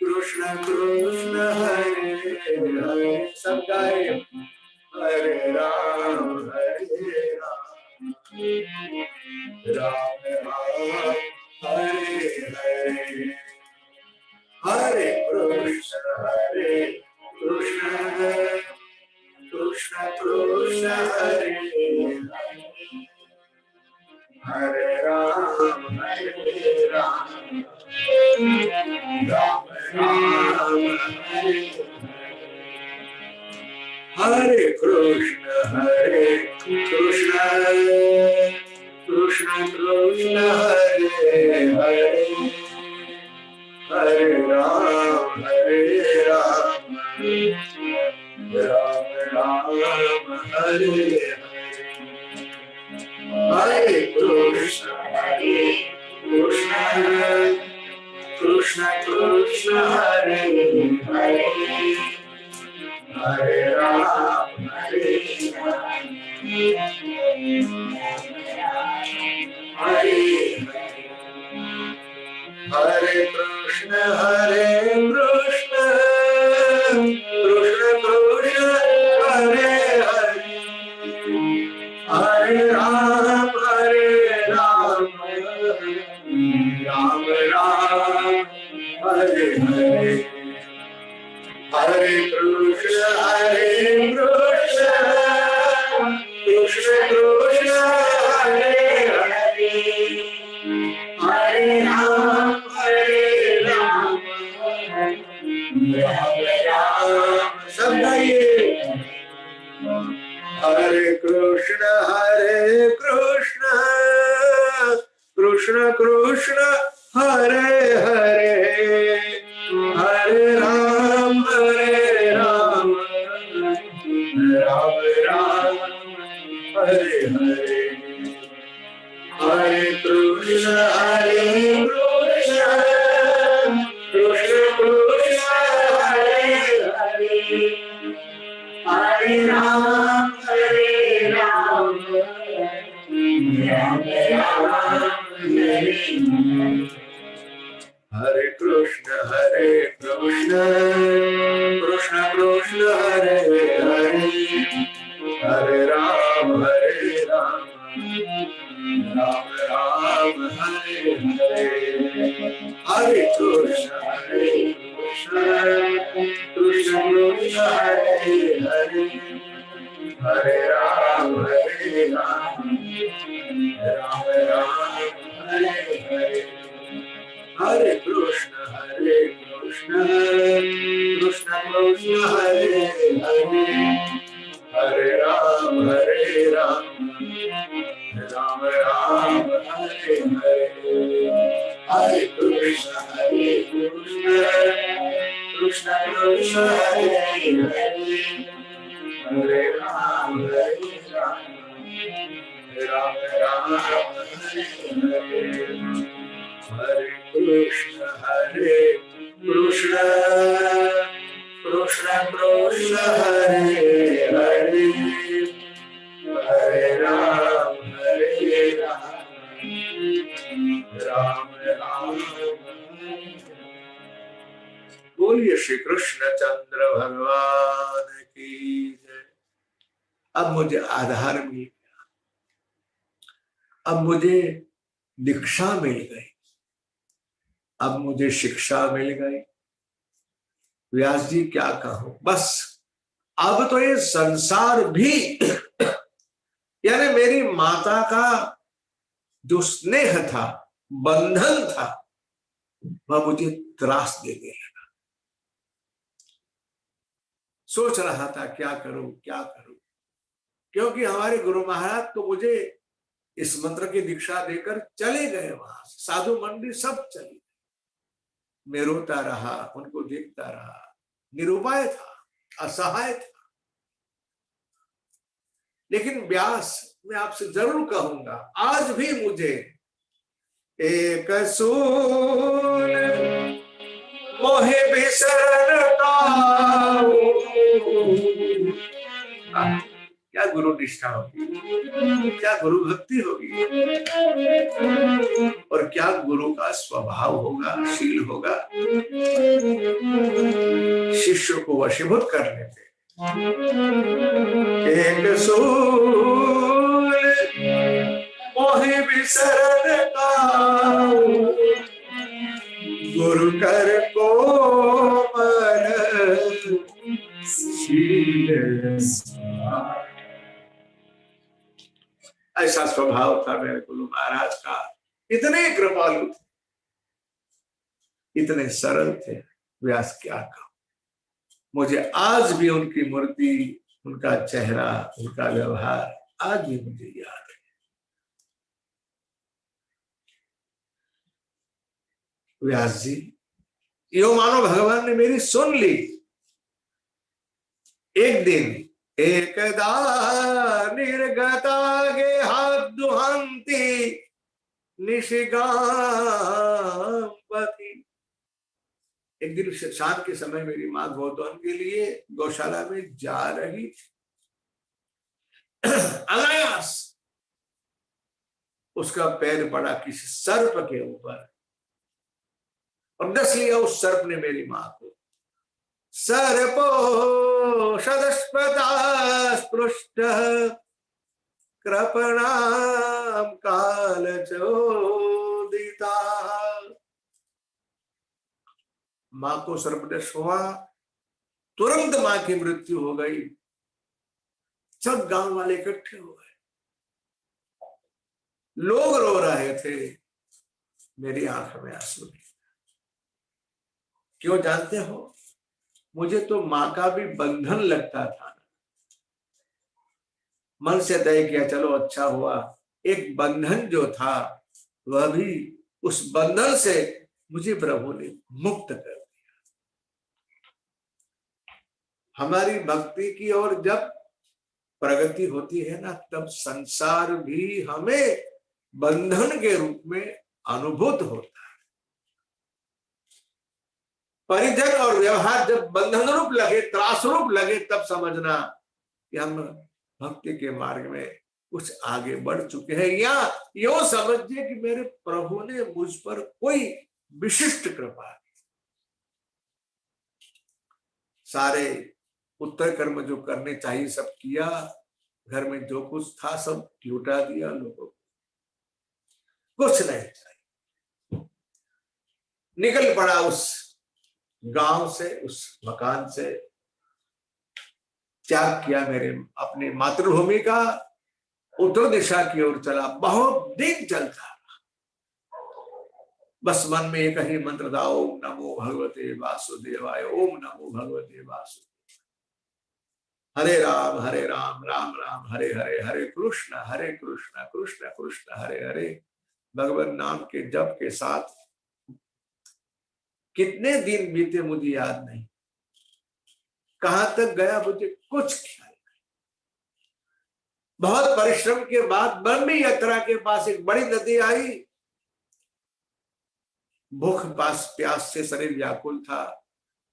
कृष्ण कृष्ण हरे हरे, सब गाए हरे राम राम राम हरे हरे, हरे कृष्ण कृष्ण कृष्ण हरे हरे राम राम राम हरे हरे कृष्ण कृष्ण कृष्ण हरे हरे, हरे राम राम राम हरे हरे कृष्ण कृष्ण कृष्ण हरे हरे, हरे राम हरे हरे कृष्ण कृष्ण कृष्ण हरे हरे, हरे राम राम राम हरे हरे, हरे कृष्ण कृष्ण कृष्ण हरे हरे, हरे राम राम सब गाइए, हरे कृष्ण कृष्ण कृष्ण हरे हरे, हरे राम राम राम हरे हरे, हरे कृष्ण कृष्ण कृष्ण हरे हरे, हरे राम राम हरे, हरे कृष्ण कृष्ण कृष्ण हरे हरे, हरे राम राम राम हरे हरे, हरे कृष्ण कृष्ण कृष्ण हरे हरे, हरे राम राम राम हरे हरे, हरे कृष्ण कृष्ण कृष्ण हरे हरे, हरे राम राम राम हरे हरे, हरे कृष्ण कृष्ण कृष्ण हरे हरे हरे राम राम राम हरे हरे हरे कृष्ण कृष्ण कृष्ण हरे हरे हरे राम राम राम। बोलिए श्री कृष्ण चंद्र भगवान की जय। अब मुझे आधार मिल गया, अब मुझे दीक्षा मिल गई, अब मुझे शिक्षा मिल गई। व्यास जी क्या कहूं, बस अब तो ये संसार भी यानी मेरी माता का जो स्नेह था, बंधन था, वह मुझे त्रास देने लगा। सोच रहा था क्या करूं क्या करूं, क्योंकि हमारे गुरु महाराज तो मुझे इस मंत्र की दीक्षा देकर चले गए, वहां से साधु मंडी सब चली। मैं रोता रहा, उनको देखता रहा, निरुपाय था, असहाय था। लेकिन व्यास, मैं आपसे जरूर कहूंगा, आज भी मुझे एक सून मोहे बिसरता क्या गुरु निष्ठा होगी, क्या गुरु भक्ति होगी, और क्या गुरु का स्वभाव होगा, शील होगा, शिष्य को वशीभूत करने पे। एक सूल मोहे बिसरता गुरु कर कोमल शील। ऐसा स्वभाव था मेरे गुरु महाराज का, इतने कृपालु थे, इतने सरल थे। व्यास क्या कहूं, मुझे आज भी उनकी मूर्ति, उनका चेहरा, उनका व्यवहार आज भी मुझे याद है। व्यास जी, यो मानो भगवान ने मेरी सुन ली। एक दिन एकदा निर्गता गे हाथ दुहंती निशिगांपति। एक दिन शाम के समय मेरी माँ गोधन के लिए गौशाला में जा रही थी। अनायास उसका पैर पड़ा किसी सर्प के ऊपर और डस लिया उस सर्प ने मेरी माँ को। सर्पो सदस्पृष्ट कृपणाम कालचोदिता। माँ को सर्पदंश हुआ, तुरंत माँ की मृत्यु हो गई। सब गांव वाले इकट्ठे हो गए, लोग रो रहे थे, मेरी आंख में आंसू नहीं। क्यों जानते हो, मुझे तो माँ का भी बंधन लगता था। मन से तय किया चलो अच्छा हुआ, एक बंधन जो था वह भी, उस बंधन से मुझे प्रभु ने मुक्त कर दिया। हमारी भक्ति की ओर जब प्रगति होती है ना, तब संसार भी हमें बंधन के रूप में अनुभूत होता है। परिजन और व्यवहार जब बंधन रूप लगे, त्रास रूप लगे, तब समझना कि हम भक्ति के मार्ग में कुछ आगे बढ़ चुके हैं, या यो समझिए कि मेरे प्रभु ने मुझ पर कोई विशिष्ट कृपा। सारे उत्तर कर्म जो करने चाहिए सब किया, घर में जो कुछ था सब लुटा दिया लोगों को, कुछ नहीं चाहिए। निकल पड़ा उस गांव से, उस मकान से, त्याग किया मेरे अपनी मातृभूमि का, उत्तर दिशा की ओर चला। बहुत दिन चलता, बस मन में एक ही मंत्र था, ओम नमो भगवते वासुदेवाय, ओम नमो भगवते वासुदेवाय। हरे राम राम राम हरे हरे, हरे कृष्ण कृष्ण कृष्ण हरे हरे। भगवान नाम के जप के साथ कितने दिन बीते मुझे याद नहीं, कहां तक गया मुझे कुछ ख्याल नहीं। बहुत परिश्रम के बाद बर्मी यात्रा के पास एक बड़ी नदी आई। भूख प्यास से शरीर व्याकुल था।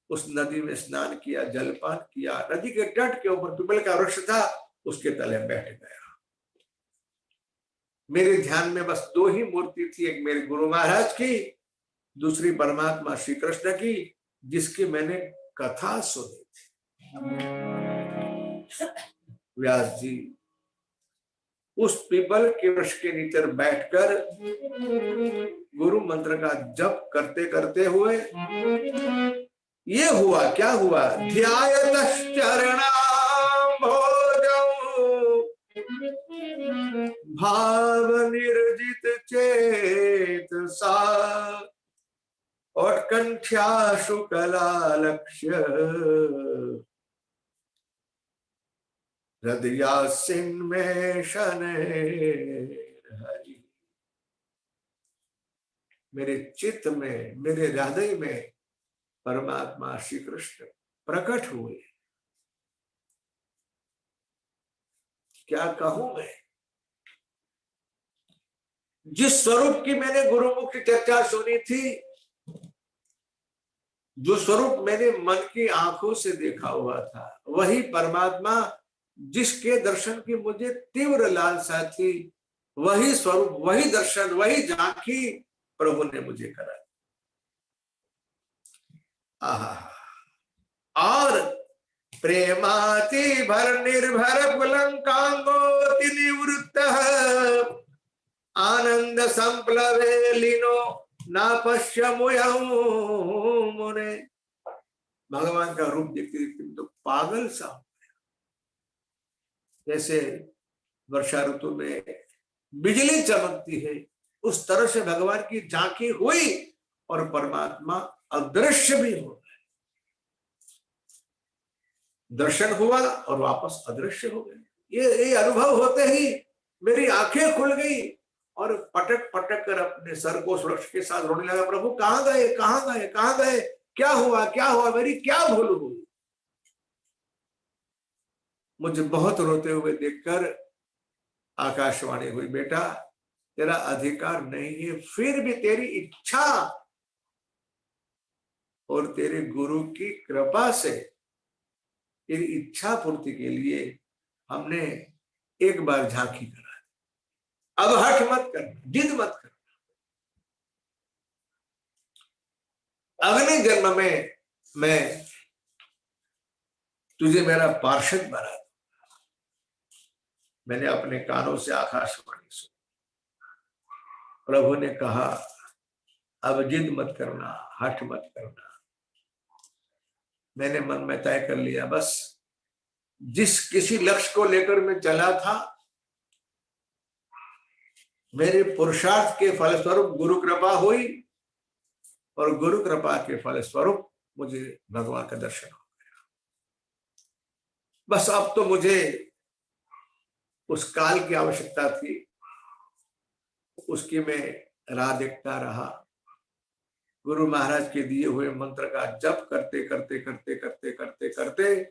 उस नदी में स्नान किया, जलपान किया। नदी के तट के ऊपर पीपल का वृक्ष था, उसके तले बैठ गया। मेरे ध्यान में बस दो ही मूर्ति थी, एक मेरे गुरु महाराज की, दूसरी परमात्मा श्री कृष्ण की, जिसकी मैंने कथा सुनी थी। व्यास जी उस पीपल के वृक्ष के नीचे बैठकर गुरु मंत्र का जप करते करते हुए ये हुआ, क्या हुआ, भाव निर्जित चेत सा उत्कंठ्या शुक्ला लक्ष्य हृदयासिन में हरि। मेरे चित्त में, मेरे हृदय में परमात्मा श्री कृष्ण प्रकट हुए। क्या कहूं मैं, जिस स्वरूप की मैंने गुरुमुख की चर्चा सुनी थी, जो स्वरूप मैंने मन की आंखों से देखा हुआ था, वही परमात्मा जिसके दर्शन की मुझे तीव्र लालसा थी, वही स्वरूप, वही दर्शन, वही झांकी प्रभु ने मुझे करा। और प्रेमाति भर निर्भर पुलंकांगोति निवृत्त आनंद संप्लवे लीनो ना पश्य मुने। भगवान का रूप देखते देखते तो पागल सा हो गया। जैसे वर्षा ऋतु में बिजली चमकती है, उस तरह से भगवान की झांकी हुई और परमात्मा अदृश्य भी हो गए। दर्शन हुआ और वापस अदृश्य हो गए। ये अनुभव होते ही मेरी आंखें खुल गई और पटक पटक कर अपने सर को वृक्ष के साथ रोने लगा, प्रभु कहां गए, कहां गए, कहां गए, क्या हुआ, क्या हुआ, मेरी क्या भूल हुई। मुझे बहुत रोते हुए देखकर आकाशवाणी हुई, बेटा तेरा अधिकार नहीं है, फिर भी तेरी इच्छा और तेरे गुरु की कृपा से तेरी इच्छा पूर्ति के लिए हमने एक बार झांकी करा। अब हठ मत करना, जिद मत करना। अगले जन्म में मैं तुझे मेरा पार्षद बना दूंगा। मैंने अपने कानों से आकाशवाणी सुनी। प्रभु ने कहा अब जिद मत करना, हठ मत करना। मैंने मन में तय कर लिया, बस जिस किसी लक्ष्य को लेकर मैं चला था, मेरे पुरुषार्थ के फलस्वरूप गुरु कृपा हुई और गुरु कृपा के फलस्वरूप मुझे भगवान का दर्शन हो गया। बस अब तो मुझे उस काल की आवश्यकता थी, उसकी मैं राह देखता रहा। गुरु महाराज के दिए हुए मंत्र का जप करते करते करते करते करते करते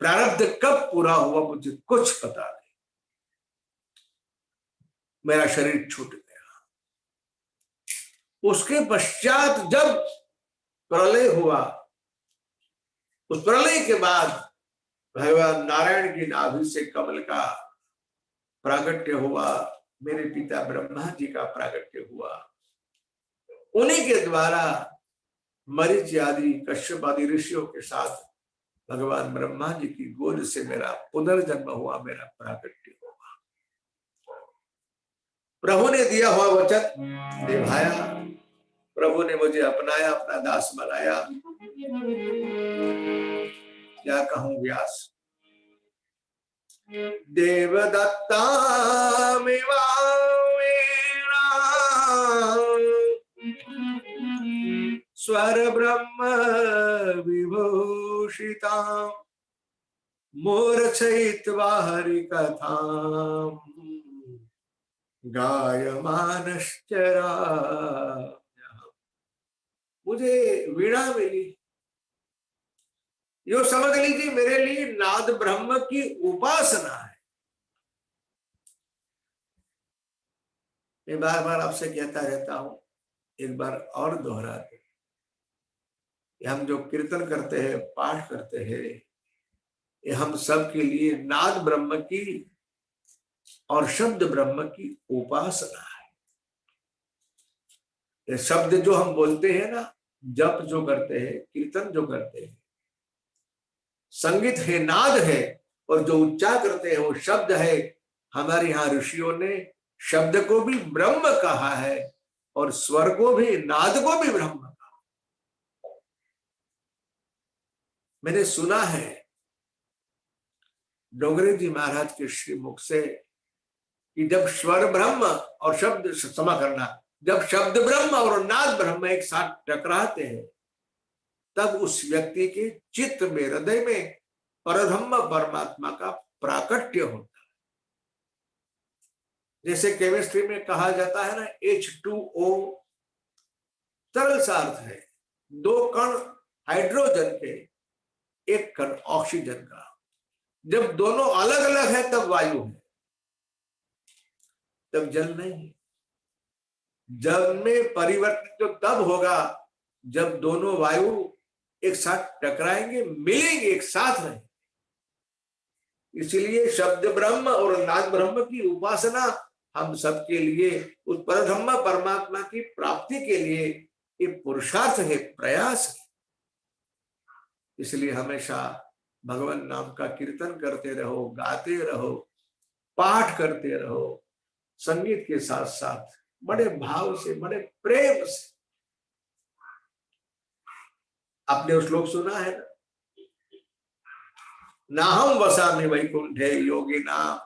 प्रारब्ध कब पूरा हुआ मुझे कुछ पता नहीं। मेरा शरीर छूट गया। उसके पश्चात जब प्रलय हुआ, उस प्रलय के बाद भगवान नारायण की नाभि से कमल का प्रागट्य हुआ, मेरे पिता ब्रह्मा जी का प्रागट्य हुआ। उन्हीं के द्वारा मरीचि आदि कश्यप आदि ऋषियों के साथ भगवान ब्रह्मा जी की गोद से मेरा पुनर्जन्म हुआ, मेरा प्रागट्य हुआ। प्रभु ने दिया हुआ वचन निभाया। प्रभु ने मुझे अपनाया, अपना दास बनाया। क्या कहूं व्यास, देवदत्ता स्वर ब्रह्म विभूषिता मूर्छयित्वा हरि कथा गायमानश्चरा। मुझे वीणा मिली, यो समझ लीजिए मेरे लिए नाद ब्रह्म की उपासना है। मैं बार बार आपसे कहता रहता हूं, एक बार और दोहराते, हम जो कीर्तन करते हैं, पाठ करते हैं, ये हम सब के लिए नाद ब्रह्म की और शब्द ब्रह्म की उपासना है। ये शब्द जो हम बोलते हैं ना, जप जो करते हैं, कीर्तन जो करते हैं, संगीत है, नाद है, और जो उच्चार करते हैं वो शब्द है। हमारे यहाँ ऋषियों ने शब्द को भी ब्रह्म कहा है और स्वर को भी, नाद को भी ब्रह्म कहा। मैंने सुना है डोंगरे जी महाराज के श्रीमुख से कि जब स्वर ब्रह्म और शब्द, क्षमा करना, जब शब्द ब्रह्म और नाद ब्रह्म एक साथ टकराते हैं, तब उस व्यक्ति के चित्त में, हृदय में परब्रह्म परमात्मा का प्राकट्य होता है। जैसे केमिस्ट्री में कहा जाता है ना, H2O तरल सार्थ है, 2 कण हाइड्रोजन के, 1 कण ऑक्सीजन का। जब दोनों अलग अलग है तब वायु है, तब जल नहीं। जल में परिवर्तन तो तब होगा जब दोनों वायु एक साथ टकराएंगे, मिलेंगे, एक साथ रहेंगे। इसलिए शब्द ब्रह्म और नाद ब्रह्म की उपासना हम सबके लिए उस परब्रह्म परमात्मा की प्राप्ति के लिए ये पुरुषार्थ है, प्रयास है। इसलिए हमेशा भगवान नाम का कीर्तन करते रहो, गाते रहो, पाठ करते रहो, संगीत के साथ साथ बड़े भाव से, बड़े प्रेम से। आपने वो श्लोक सुना है ना, नाहम वसामि वैकुंठे योगिनाम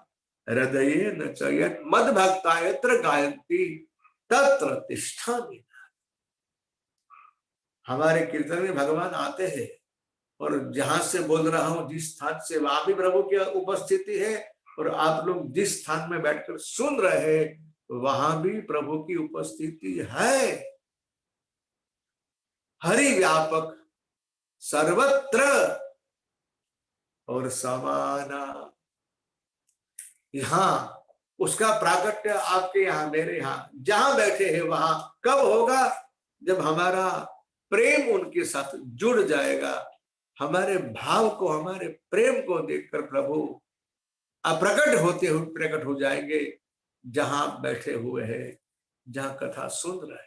हृदये न च यत् मद्भक्ता यत्र गायन्ति तत्र तिष्ठामि। हमारे कीर्तन में भगवान आते हैं, और जहां से बोल रहा हूं, जिस स्थान से, वहां भी प्रभु की उपस्थिति है, और आप लोग जिस स्थान में बैठकर सुन रहे हैं, वहां भी प्रभु की उपस्थिति है। हरि व्यापक सर्वत्र और समाना। यहां उसका प्राकट्य आपके यहां, मेरे यहां, जहां बैठे हैं वहां कब होगा? जब हमारा प्रेम उनके साथ जुड़ जाएगा। हमारे भाव को, हमारे प्रेम को देखकर प्रभु अप्रकट होते हुए प्रकट हो जाएंगे, जहां बैठे हुए हैं, जहां कथा सुन रहे हैं।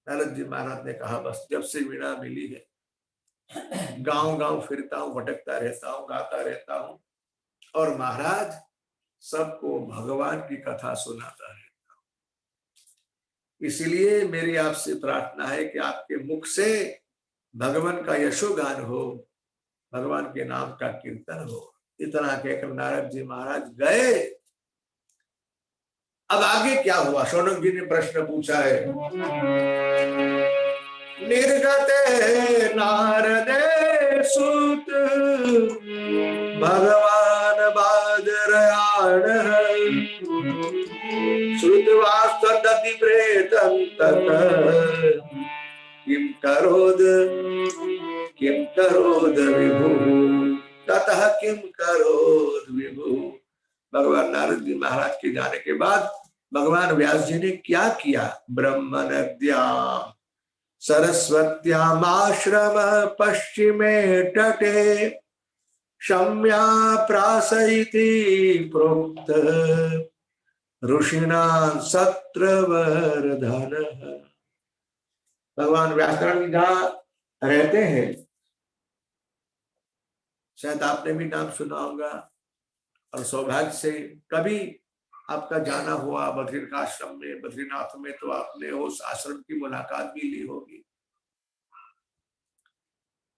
नारद जी महाराज ने कहा, बस जब से वीणा मिली है, गांव गांव फिरता हूं, भटकता रहता हूं, गाता रहता हूं, और महाराज सबको भगवान की कथा सुनाता रहता हूं। इसलिए मेरी आपसे प्रार्थना है कि आपके मुख से भगवान का यशोगान हो, भगवान के नाम का कीर्तन हो। इतना कहकर नारद जी महाराज गए। अब आगे क्या हुआ? शौनक जी ने प्रश्न पूछा है, निर्गते नारदे सुत भगवान बादरयाण श्रुतवास्तदपि प्रेतं तत् किं करोद विभु ततः किं करोद विभु। भगवान नारद जी महाराज के जाने के बाद भगवान व्यास जी ने क्या किया? ब्रह्म नद्यां सरस्वत्यामाश्रम पश्चिमे तटे शम्या प्रासयिति प्रोक्त ऋषिणा सत्रवर्धन। भगवान व्यासराज जी जहाँ रहते हैं, शायद आपने भी नाम सुना होगा, और सौभाग्य से कभी आपका जाना हुआ बद्रीनाथ आश्रम में, बद्रीनाथ में, तो आपने उस आश्रम की मुलाकात भी ली होगी।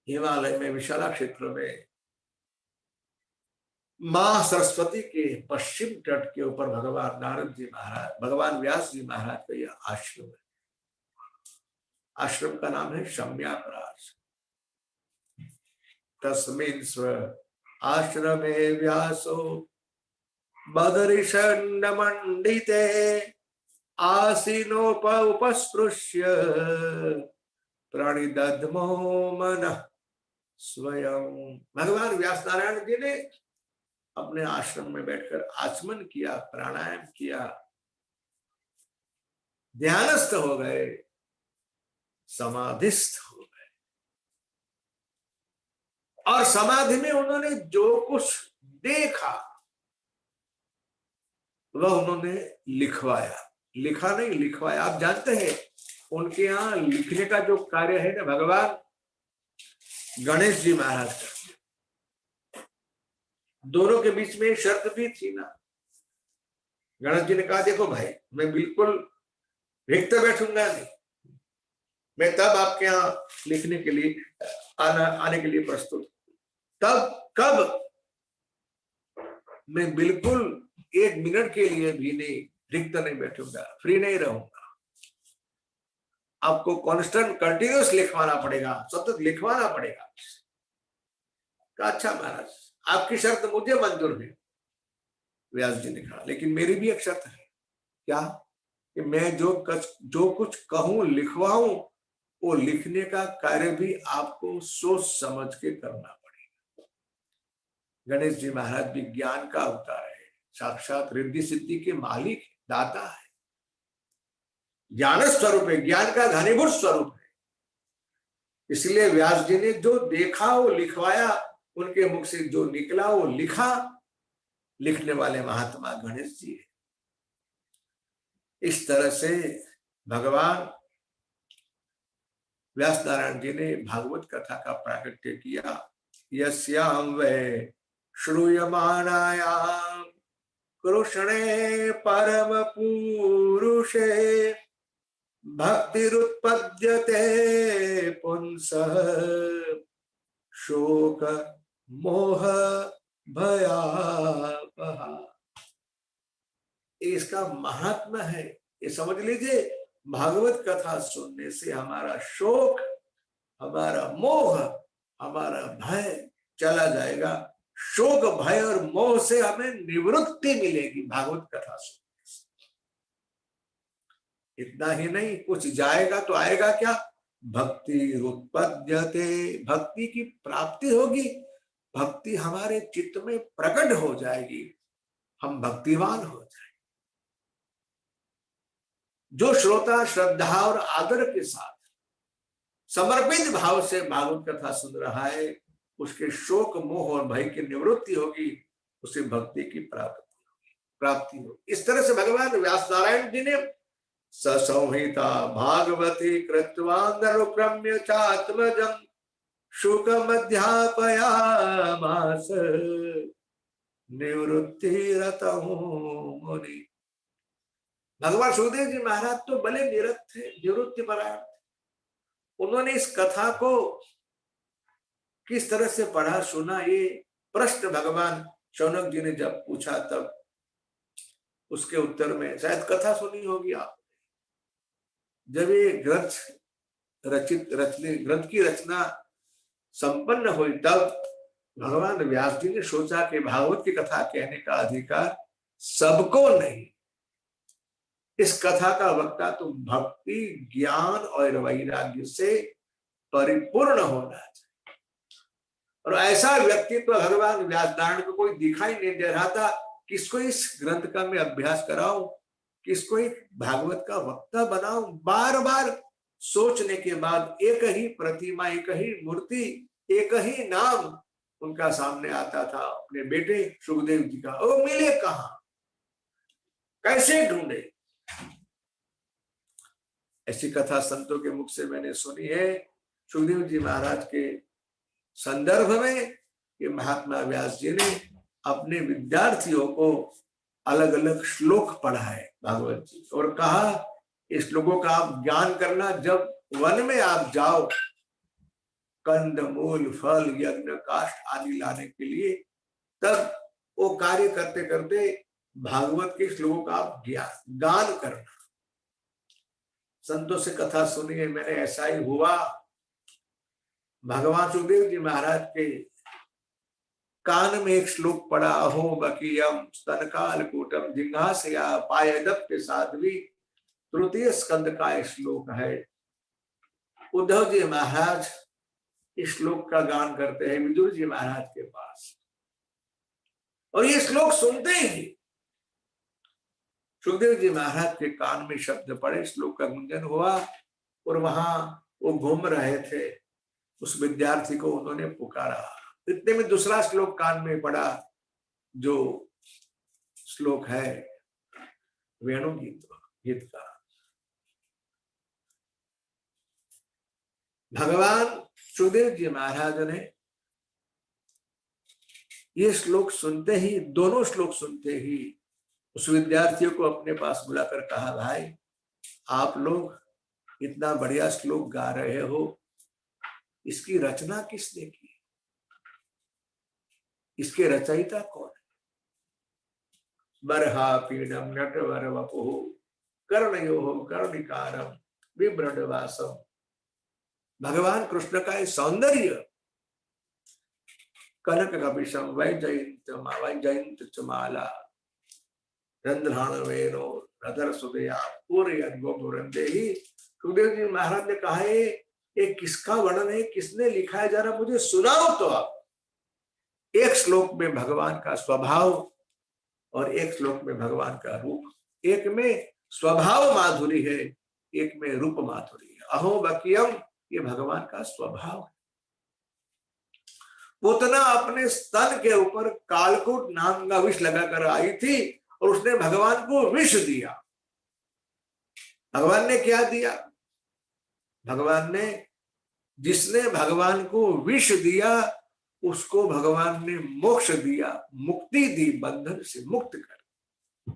हिमालय में विशाला क्षेत्र में मां सरस्वती के पश्चिम तट के ऊपर भगवान नारद जी महाराज, भगवान व्यास जी महाराज का यह आश्रम है। आश्रम का नाम है शम्याप्रास। तस्मिन् स्व आश्रमे व्यासो बदरिषण्ड मंडिते आसीनोप उपस्पृश्य प्रणिदध्मो मनः स्वयं। भगवान व्यास नारायण जी ने अपने आश्रम में बैठकर आचमन किया, प्राणायाम किया, ध्यानस्थ हो गए, समाधिस्थ हो गए, और समाधि में उन्होंने जो कुछ देखा वह उन्होंने लिखवाया। लिखा नहीं, लिखवाया। आप जानते हैं उनके यहाँ लिखने का जो कार्य है ना, भगवान गणेश जी महाराज का, दोनों के बीच में एक शर्त भी थी ना। गणेश जी ने कहा देखो भाई, मैं बिल्कुल रिक्त बैठूंगा नहीं, मैं तब आपके यहाँ लिखने के लिए आने के लिए प्रस्तुत, तब कब मैं बिल्कुल 1 मिनट के लिए भी नहीं रिक्त नहीं बैठूंगा, फ्री नहीं रहूंगा। आपको कांस्टेंट कंटिन्यूस लिखवाना पड़ेगा, सतत लिखवाना पड़ेगा। अच्छा महाराज, आपकी शर्त मुझे मंजूर है। व्यास जी ने कहा लेकिन मेरी भी एक शर्त है। क्या? कि मैं जो कुछ कहूं, लिखवाऊं, वो लिखने का कार्य भी आपको सोच समझ के करना पड़ेगा। गणेश जी महाराज भी ज्ञान का अवतार है, साक्षात रिद्धि सिद्धि के मालिक, दाता है, ज्ञान स्वरूप है, ज्ञान का घनीभूत स्वरूप है। इसलिए व्यास जी ने जो देखा वो लिखवाया, उनके मुख से जो निकला वो लिखा। लिखने वाले महात्मा गणेश जी है। इस तरह से भगवान व्यास नारायण जी ने भागवत कथा का प्राकट्य किया। यस्याम वै श्रूयमाणायाम कृष्णे परम पुरुषे भक्तिरुत्पद्यते पुंसः शोक मोह भयापहा। इसका महात्मा है, ये समझ लीजिए। भागवत कथा सुनने से हमारा शोक, हमारा मोह, हमारा भय चला जाएगा। शोक, भय और मोह से हमें निवृत्ति मिलेगी भागवत कथा सुनने से। इतना ही नहीं, कुछ जाएगा तो आएगा क्या? भक्ति उत्पद्यते, भक्ति की प्राप्ति होगी, भक्ति हमारे चित्त में प्रकट हो जाएगी, हम भक्तिवान हो जाएंगे। जो श्रोता श्रद्धा और आदर के साथ समर्पित भाव से भागवत कथा सुन रहा है, उसके शोक मोह और भय की निवृत्ति होगी, उसे भक्ति की प्राप्ति होगी। इस तरह से भगवान व्यास नारायण जी ने ससंहिता भागवती कृत्वानुक्रम्य चात्मजं शुकमध्यापयामास निवृत्तिरतः मुनि। भगवान सुखदेव जी महाराज तो भले निरत थे, निवृत्ति परायण। उन्होंने इस कथा को किस तरह से पढ़ा, सुना, ये प्रश्न भगवान शौनक जी ने जब पूछा, तब उसके उत्तर में, शायद कथा सुनी होगी आप, जब ये ग्रंथ की रचना संपन्न हुई, तब भगवान व्यास जी ने सोचा कि भागवत की कथा कहने का अधिकार सबको नहीं, इस कथा का वक्ता तो भक्ति, ज्ञान और वैराग्य से परिपूर्ण होना चाहिए। और ऐसा व्यक्तित्व भगवान व्यास नारायण को कोई दिखाई नहीं दे रहा था। किसको इस ग्रंथ का मैं अभ्यास कराऊं, किसको एक भागवत का वक्ता बनाऊं? बार बार सोचने के बाद एक ही प्रतिमा, एक ही मूर्ति, एक ही नाम उनका सामने आता था, अपने बेटे सुखदेव जी का। वो मिले कहां, कैसे ढूंढे? ऐसी कथा संतों के मुख से मैंने सुनी है। सुखदेव जी महाराज के संदर्भ में कि महात्मा व्यास जी ने अपने विद्यार्थियों को अलग अलग श्लोक पढ़ाए भागवत जी, और कहा इस श्लोकों का आप ज्ञान करना, जब वन में आप जाओ कंद मूल फल यज्ञ काष्ठ आदि लाने के लिए, तब वो कार्य करते करते भागवत के श्लोकों का आप गान करना। संतों से कथा सुनी है मैंने, ऐसा ही हुआ। भगवान सुखदेव जी महाराज के कान में एक श्लोक पड़ा, अहो बकीयम स्तनकाल कूटम जिंघासया पायदप्य साध्वी तृतीय स्कंद का श्लोक है। उद्धव जी महाराज इस श्लोक का गान करते हैं विदुर जी महाराज के पास, और ये श्लोक सुनते ही सुखदेव जी महाराज के कान में शब्द पड़े, श्लोक का गुंजन हुआ, और वहां वो घूम रहे थे, उस विद्यार्थी को उन्होंने पुकारा। इतने में दूसरा श्लोक कान में पड़ा, जो श्लोक है वेणु गीत का। भगवान सुखदेव जी महाराज ने ये श्लोक सुनते ही, दोनों श्लोक सुनते ही उस विद्यार्थियों को अपने पास बुलाकर कहा, भाई आप लोग इतना बढ़िया श्लोक गा रहे हो, इसकी रचना किसने की, इसके रचयिता कौन है? बरहा पीडम नटवर वपुः कर्णयोः कर्णिकारम बिभ्रडवासम। भगवान कृष्ण का सौंदर्य कनक कपिशम वैजयंत चमाला रंध्राण वेणो रधर सुदया पूरे गोपुरंदेहि। सुखदेव जी महाराज ने कहा है, ये किसका वर्णन है, किसने लिखा है, जरा मुझे सुनाओ तो आप। एक श्लोक में भगवान का स्वभाव और एक श्लोक में भगवान का रूप, एक में स्वभाव माधुरी है, एक में रूप माधुरी है। अहो बकियम, ये भगवान का स्वभाव है। पूतना अपने स्तन के ऊपर कालकूट नाम का विष लगाकर आई थी और उसने भगवान को विष दिया। भगवान ने क्या दिया? भगवान ने, जिसने भगवान को विष दिया उसको भगवान ने मोक्ष दिया, मुक्ति दी, बंधन से मुक्त कर।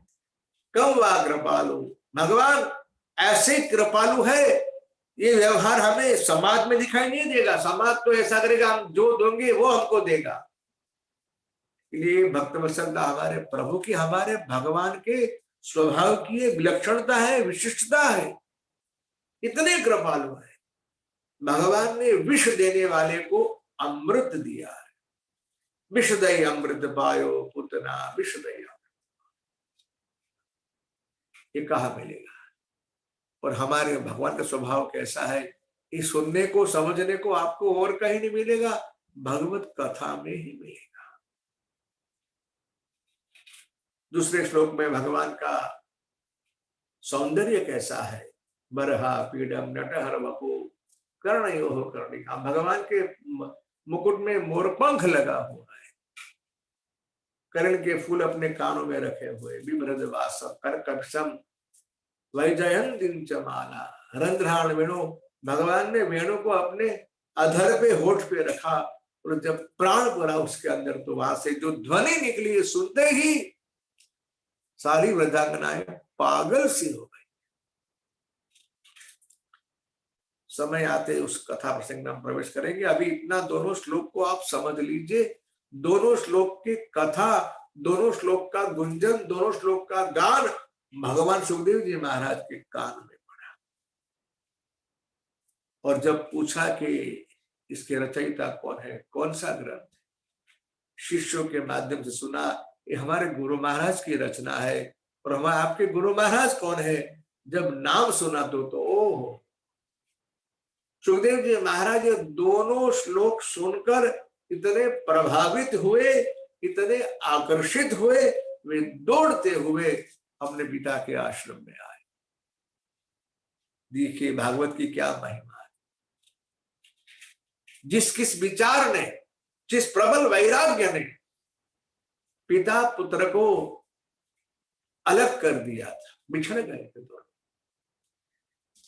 कम वा कृपालु, भगवान ऐसे कृपालु है, ये व्यवहार हमें समाज में दिखाई नहीं देगा। समाज तो ऐसा करेगा, हम जो दोगे वो हमको देगा। इसलिए भक्तवत्सल हमारे प्रभु की, हमारे भगवान के स्वभाव की एक विलक्षणता है, विशिष्टता है, इतने कृपालु है। भगवान ने विष देने वाले को अमृत दिया है। विषदय अमृत पायो पुतना विषदय, ये कहाँ मिलेगा? और हमारे भगवान का स्वभाव कैसा है, ये सुनने को, समझने को आपको और कहीं नहीं मिलेगा, भगवत कथा में ही मिलेगा। दूसरे श्लोक में भगवान का सौंदर्य कैसा है, बरहा पीडम नटहर वपु कर्णयोः कर्णिका। भगवान के मुकुट में मोरपंख लगा हुआ है, कर्ण के फूल अपने कानों में रखे हुए, बिभ्रदवास करकक्षम वैजयंतीं चमाला रंध्राण वेणु। भगवान ने वेणु को अपने अधर पे, होठ पे रखा, और जब प्राण पड़ा उसके अंदर तो वहां से जो ध्वनि निकली, सुनते ही सारी वृद्धांगनाएं पागल सी हो गई। समय आते उस कथा प्रसंग में हम प्रवेश करेंगे। अभी इतना दोनों श्लोक को आप समझ लीजिए। दोनों श्लोक की कथा, दोनों श्लोक का गुंजन, दोनों श्लोक का गान भगवान सुखदेव जी महाराज के कान में पड़ा, और जब पूछा कि इसके रचयिता कौन है, कौन सा ग्रंथ, शिष्यों के माध्यम से सुना, ये हमारे गुरु महाराज की रचना है। और हमारे आपके गुरु महाराज कौन है? जब नाम सुना तो ओह, सुखदेव जी महाराज ये दोनों श्लोक सुनकर इतने प्रभावित हुए, इतने आकर्षित हुए, वे दौड़ते हुए अपने पिता के आश्रम में आए। देखिए भागवत की क्या महिमा है। जिस किस विचार ने, जिस प्रबल वैराग्य ने पिता पुत्र को अलग कर दिया था, बिछड़ गए थे दोनों।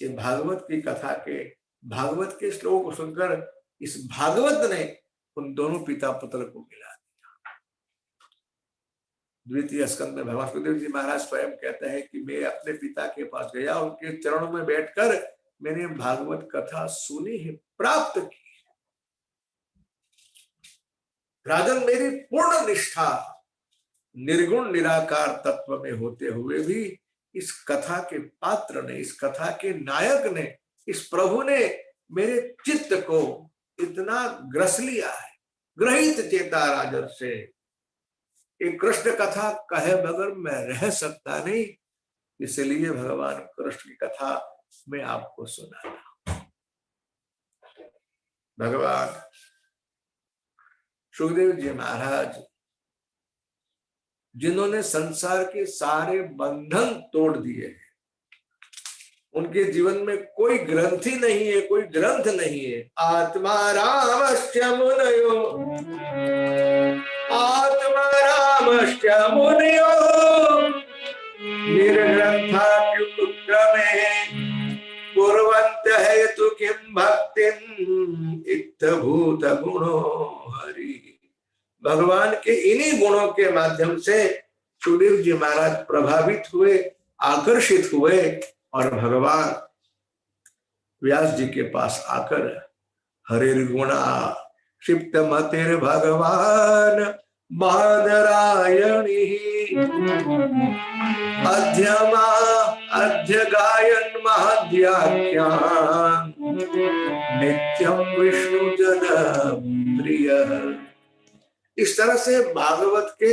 ये भागवत की कथा के, भागवत के श्लोक को सुनकर इस भागवत ने उन दोनों पिता पुत्र को मिला दिया। द्वितीय स्कंद में भगवान सुखदेव जी महाराज स्वयं कहते हैं कि मैं अपने पिता के पास गया, उनके चरणों में बैठकर मैंने भागवत कथा सुनी है, प्राप्त की। राजन, मेरी पूर्ण निष्ठा निर्गुण निराकार तत्व में होते हुए भी इस कथा के पात्र ने, इस कथा के नायक ने, इस प्रभु ने मेरे चित्त को इतना ग्रस लिया है। ग्रहित चेता राजन से, एक कृष्ण कथा कहे बगैर मैं रह सकता नहीं। इसलिए भगवान कृष्ण की कथा मैं आपको सुनाता। भगवान सुखदेव जी महाराज जिन्होंने संसार के सारे बंधन तोड़ दिए, उनके जीवन में कोई ग्रंथि नहीं है, कोई ग्रंथ नहीं है। आत्मा रामस्य मुनयो, आत्मा रामस्य मुनयो निर्ग्रंथाप्युत्क्रमे कुर्वन्तः हेतु किं भक्तिं इत्थभूत गुणो हरि। भगवान के इन्हीं गुणों के माध्यम से सुखदेव जी महाराज प्रभावित हुए, आकर्षित हुए और भगवान व्यास जी के पास आकर हरिर्गुणा क्षिप्त मतिर भगवान बादरायणी अध्यमा अध्य गायन महद्याख्यान नित्यम विष्णु जन प्रिय। इस तरह से भागवत के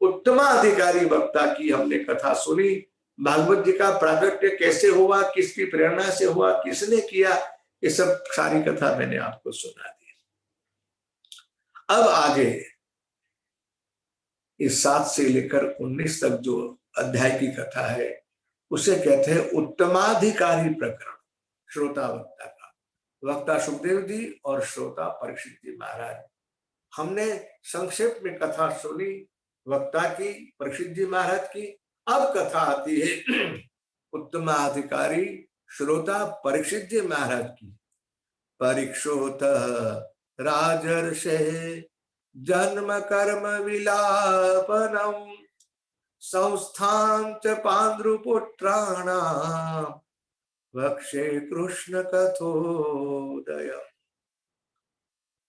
उत्तमाधिकारी वक्ता की हमने कथा सुनी। भागवत जी का प्राकट्य कैसे हुआ, किसकी प्रेरणा से हुआ, किसने किया, ये सब सारी कथा मैंने आपको सुना दी। अब आगे इस 7 से लेकर 19 तक जो अध्याय की कथा है उसे कहते हैं उत्तमाधिकारी प्रकरण। श्रोता वक्ता का, वक्ता सुखदेव जी और श्रोता परीक्षित जी महाराज। हमने संक्षेप में कथा सुनी वक्ता की, परीक्षित जी महाराज की। अब कथा आती है उत्तमाधिकारी श्रोता परीक्षित जी महाराज की। परीक्षोत राजर्षे जन्म कर्म विलापनम संस्थां च पांडुपुत्राणां वक्षे कृष्ण कथोदय।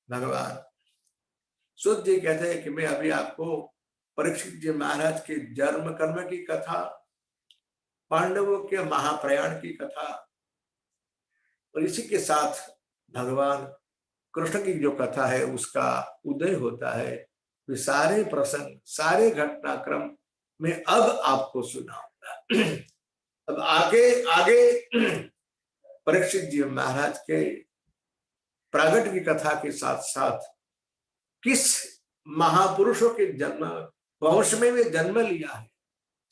भगवान सुध जी कहते हैं कि मैं अभी आपको परीक्षित जी महाराज के जन्म कर्म की कथा, पांडवों के महाप्रयाण की कथा और इसी के साथ भगवान कृष्ण की जो कथा है उसका उदय होता है। वे सारे प्रसंग, सारे घटनाक्रम मैं अब आपको सुनाऊंगा। अब आगे परीक्षित जी महाराज के प्रागट की कथा के साथ साथ किस महापुरुषों के जन्म वंश में वे जन्म लिया है,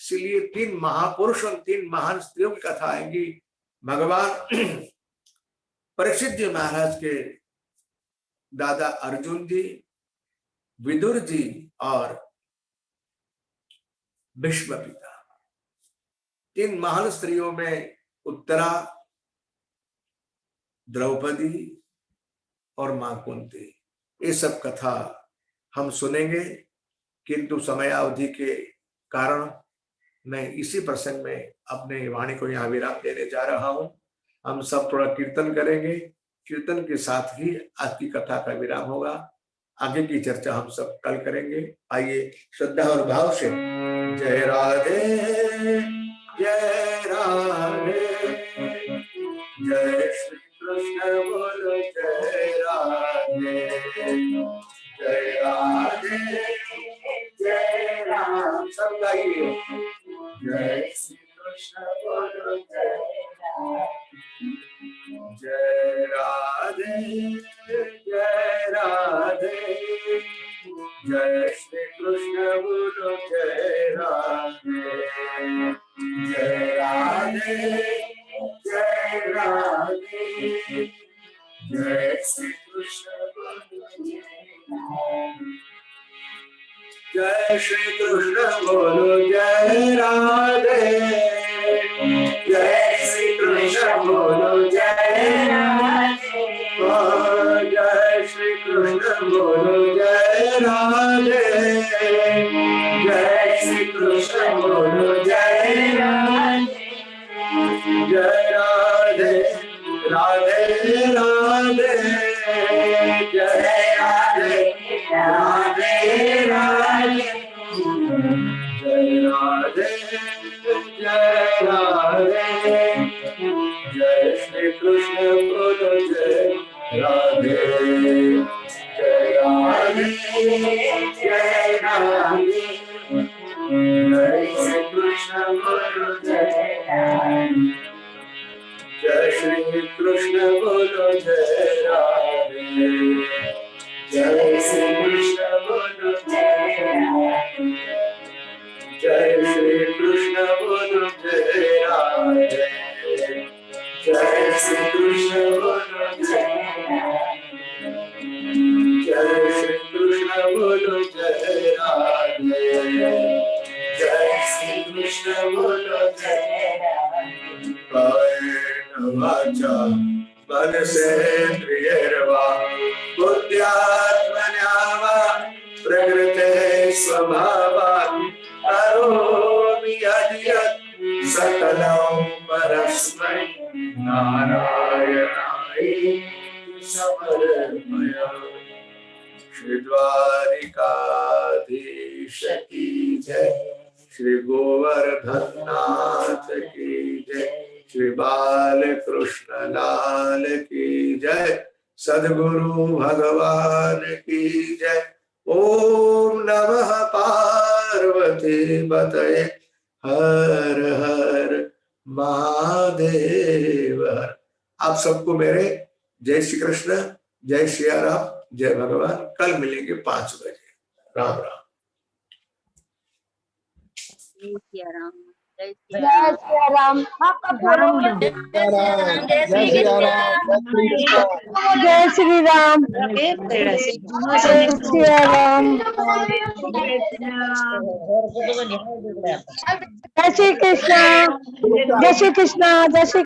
इसलिए 3 महापुरुष और 3 महान स्त्रियों की कथा आएगी। भगवान परीक्षित जी महाराज के दादा अर्जुन जी, विदुर जी और भीष्म पिता, 3 महान स्त्रियों में उत्तरा, द्रौपदी और मां कुंती, ये सब कथा हम सुनेंगे। किंतु समयावधि के कारण मैं इसी प्रसंग में अपने वाणी को यहाँ विराम देने जा रहा हूँ। हम सब थोड़ा कीर्तन करेंगे, कीर्तन के साथ ही आज की कथा का विराम होगा। आगे की चर्चा हम सब कल करेंगे। आइए श्रद्धा और भाव से जय राधे जय राधे, जय श्री कृष्ण बोलो जय राधे, जय राधे जय राम। सब गाइए जय श्री कृष्ण बोलो जय जय राधे जय राधे, जय श्री कृष्ण बोलो जय राधे, जय राधे जय राधे, जय श्री कृष्ण बोलो जय श्री कृष्ण बोलो जय राधे, जय श्री कृष्ण बोलो जय राधे, जय श्री कृष्ण बोलो जय राधे, जय श्री कृष्ण बोलो जय राधे, जय राधे राधे राधे, जय राधे राधे राधे, जय राधे जय राधे, जय श्री कृष्ण बोलो जय राधे, जय राधे जय राधे, जय श्री कृष्ण बोलो जय मनसेन्द्रियैर्वा बुद्ध्यात्मना वा प्रकृते स्वभावात् करोमि यद्यत् सकलं परस्मै नारायणाय समर्पयामि। श्री द्वारिकाधीश की जय, श्री गोवर्धन नाथ की जय, श्री बालकृष्ण लाल की जय, सद्गुरु भगवान की जय। ओम नमः पार्वती पतये हर हर महादेव। आप सबको मेरे जय श्री कृष्ण, जय श्री राम, जय भगवान। कल मिलेंगे 5 बजे। राम राम। जय श्री राम, जय श्री जय राम। श्री राम। आपका पूरा जय श्री राम, जय श्री राम, जय श्री राम, जय श्री कृष्ण, जय श्री कृष्ण, जय श्री